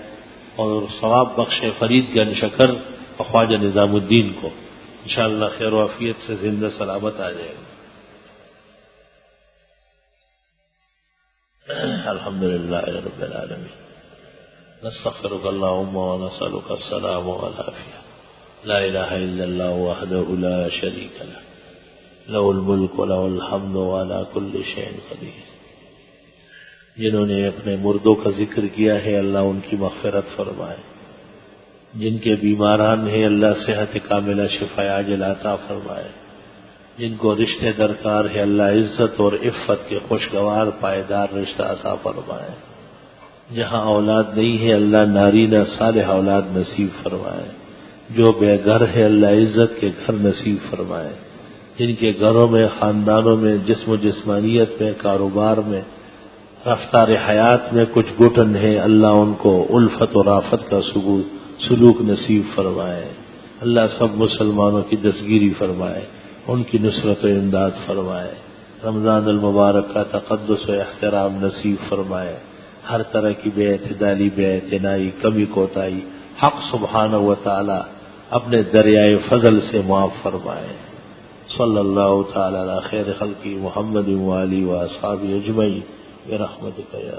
اور ثواب بخشے فرید گنج شکر اور خواجہ نظام الدین کو، انشاءاللہ خیر و عافیت سے زندہ سلامت آ جائے گا۔ الحمدللہ رب العالمین، نستغفرک اللہم ونسألک السلام والعافیہ، لا الہ الا اللہ وحدہ لا شریک لہ، لہ الملک ولہ الحمد وعلی کل شیء قدیر۔ جنہوں نے اپنے مردوں کا ذکر کیا ہے اللہ ان کی مغفرت فرمائے، جن کے بیماران ہیں اللہ صحت کاملہ شفا عاجل عطا فرمائے، جن کو رشتے درکار ہے اللہ عزت اور عفت کے خوشگوار پائیدار رشتہ عطا فرمائے، جہاں اولاد نہیں ہے اللہ نارینہ صالح اولاد نصیب فرمائے، جو بے گھر ہے اللہ عزت کے گھر نصیب فرمائے، جن کے گھروں میں خاندانوں میں جسم و جسمانیت میں کاروبار میں رفتار حیات میں کچھ گھٹن ہے اللہ ان کو الفت و رافت کا سلوک نصیب فرمائے، اللہ سب مسلمانوں کی دستگیری فرمائے، ان کی نصرت و امداد فرمائے، رمضان المبارک کا تقدس و احترام نصیب فرمائے، ہر طرح کی بے اعتدالی، بے اعتنائی، کمی کوتاہی حق سبحانہ و تعالی اپنے دریائے فضل سے معاف فرمائے۔ صلی اللہ تعالی علی خیر خلقی محمد وآلہ واصحابہ اجمعین برحمتک یا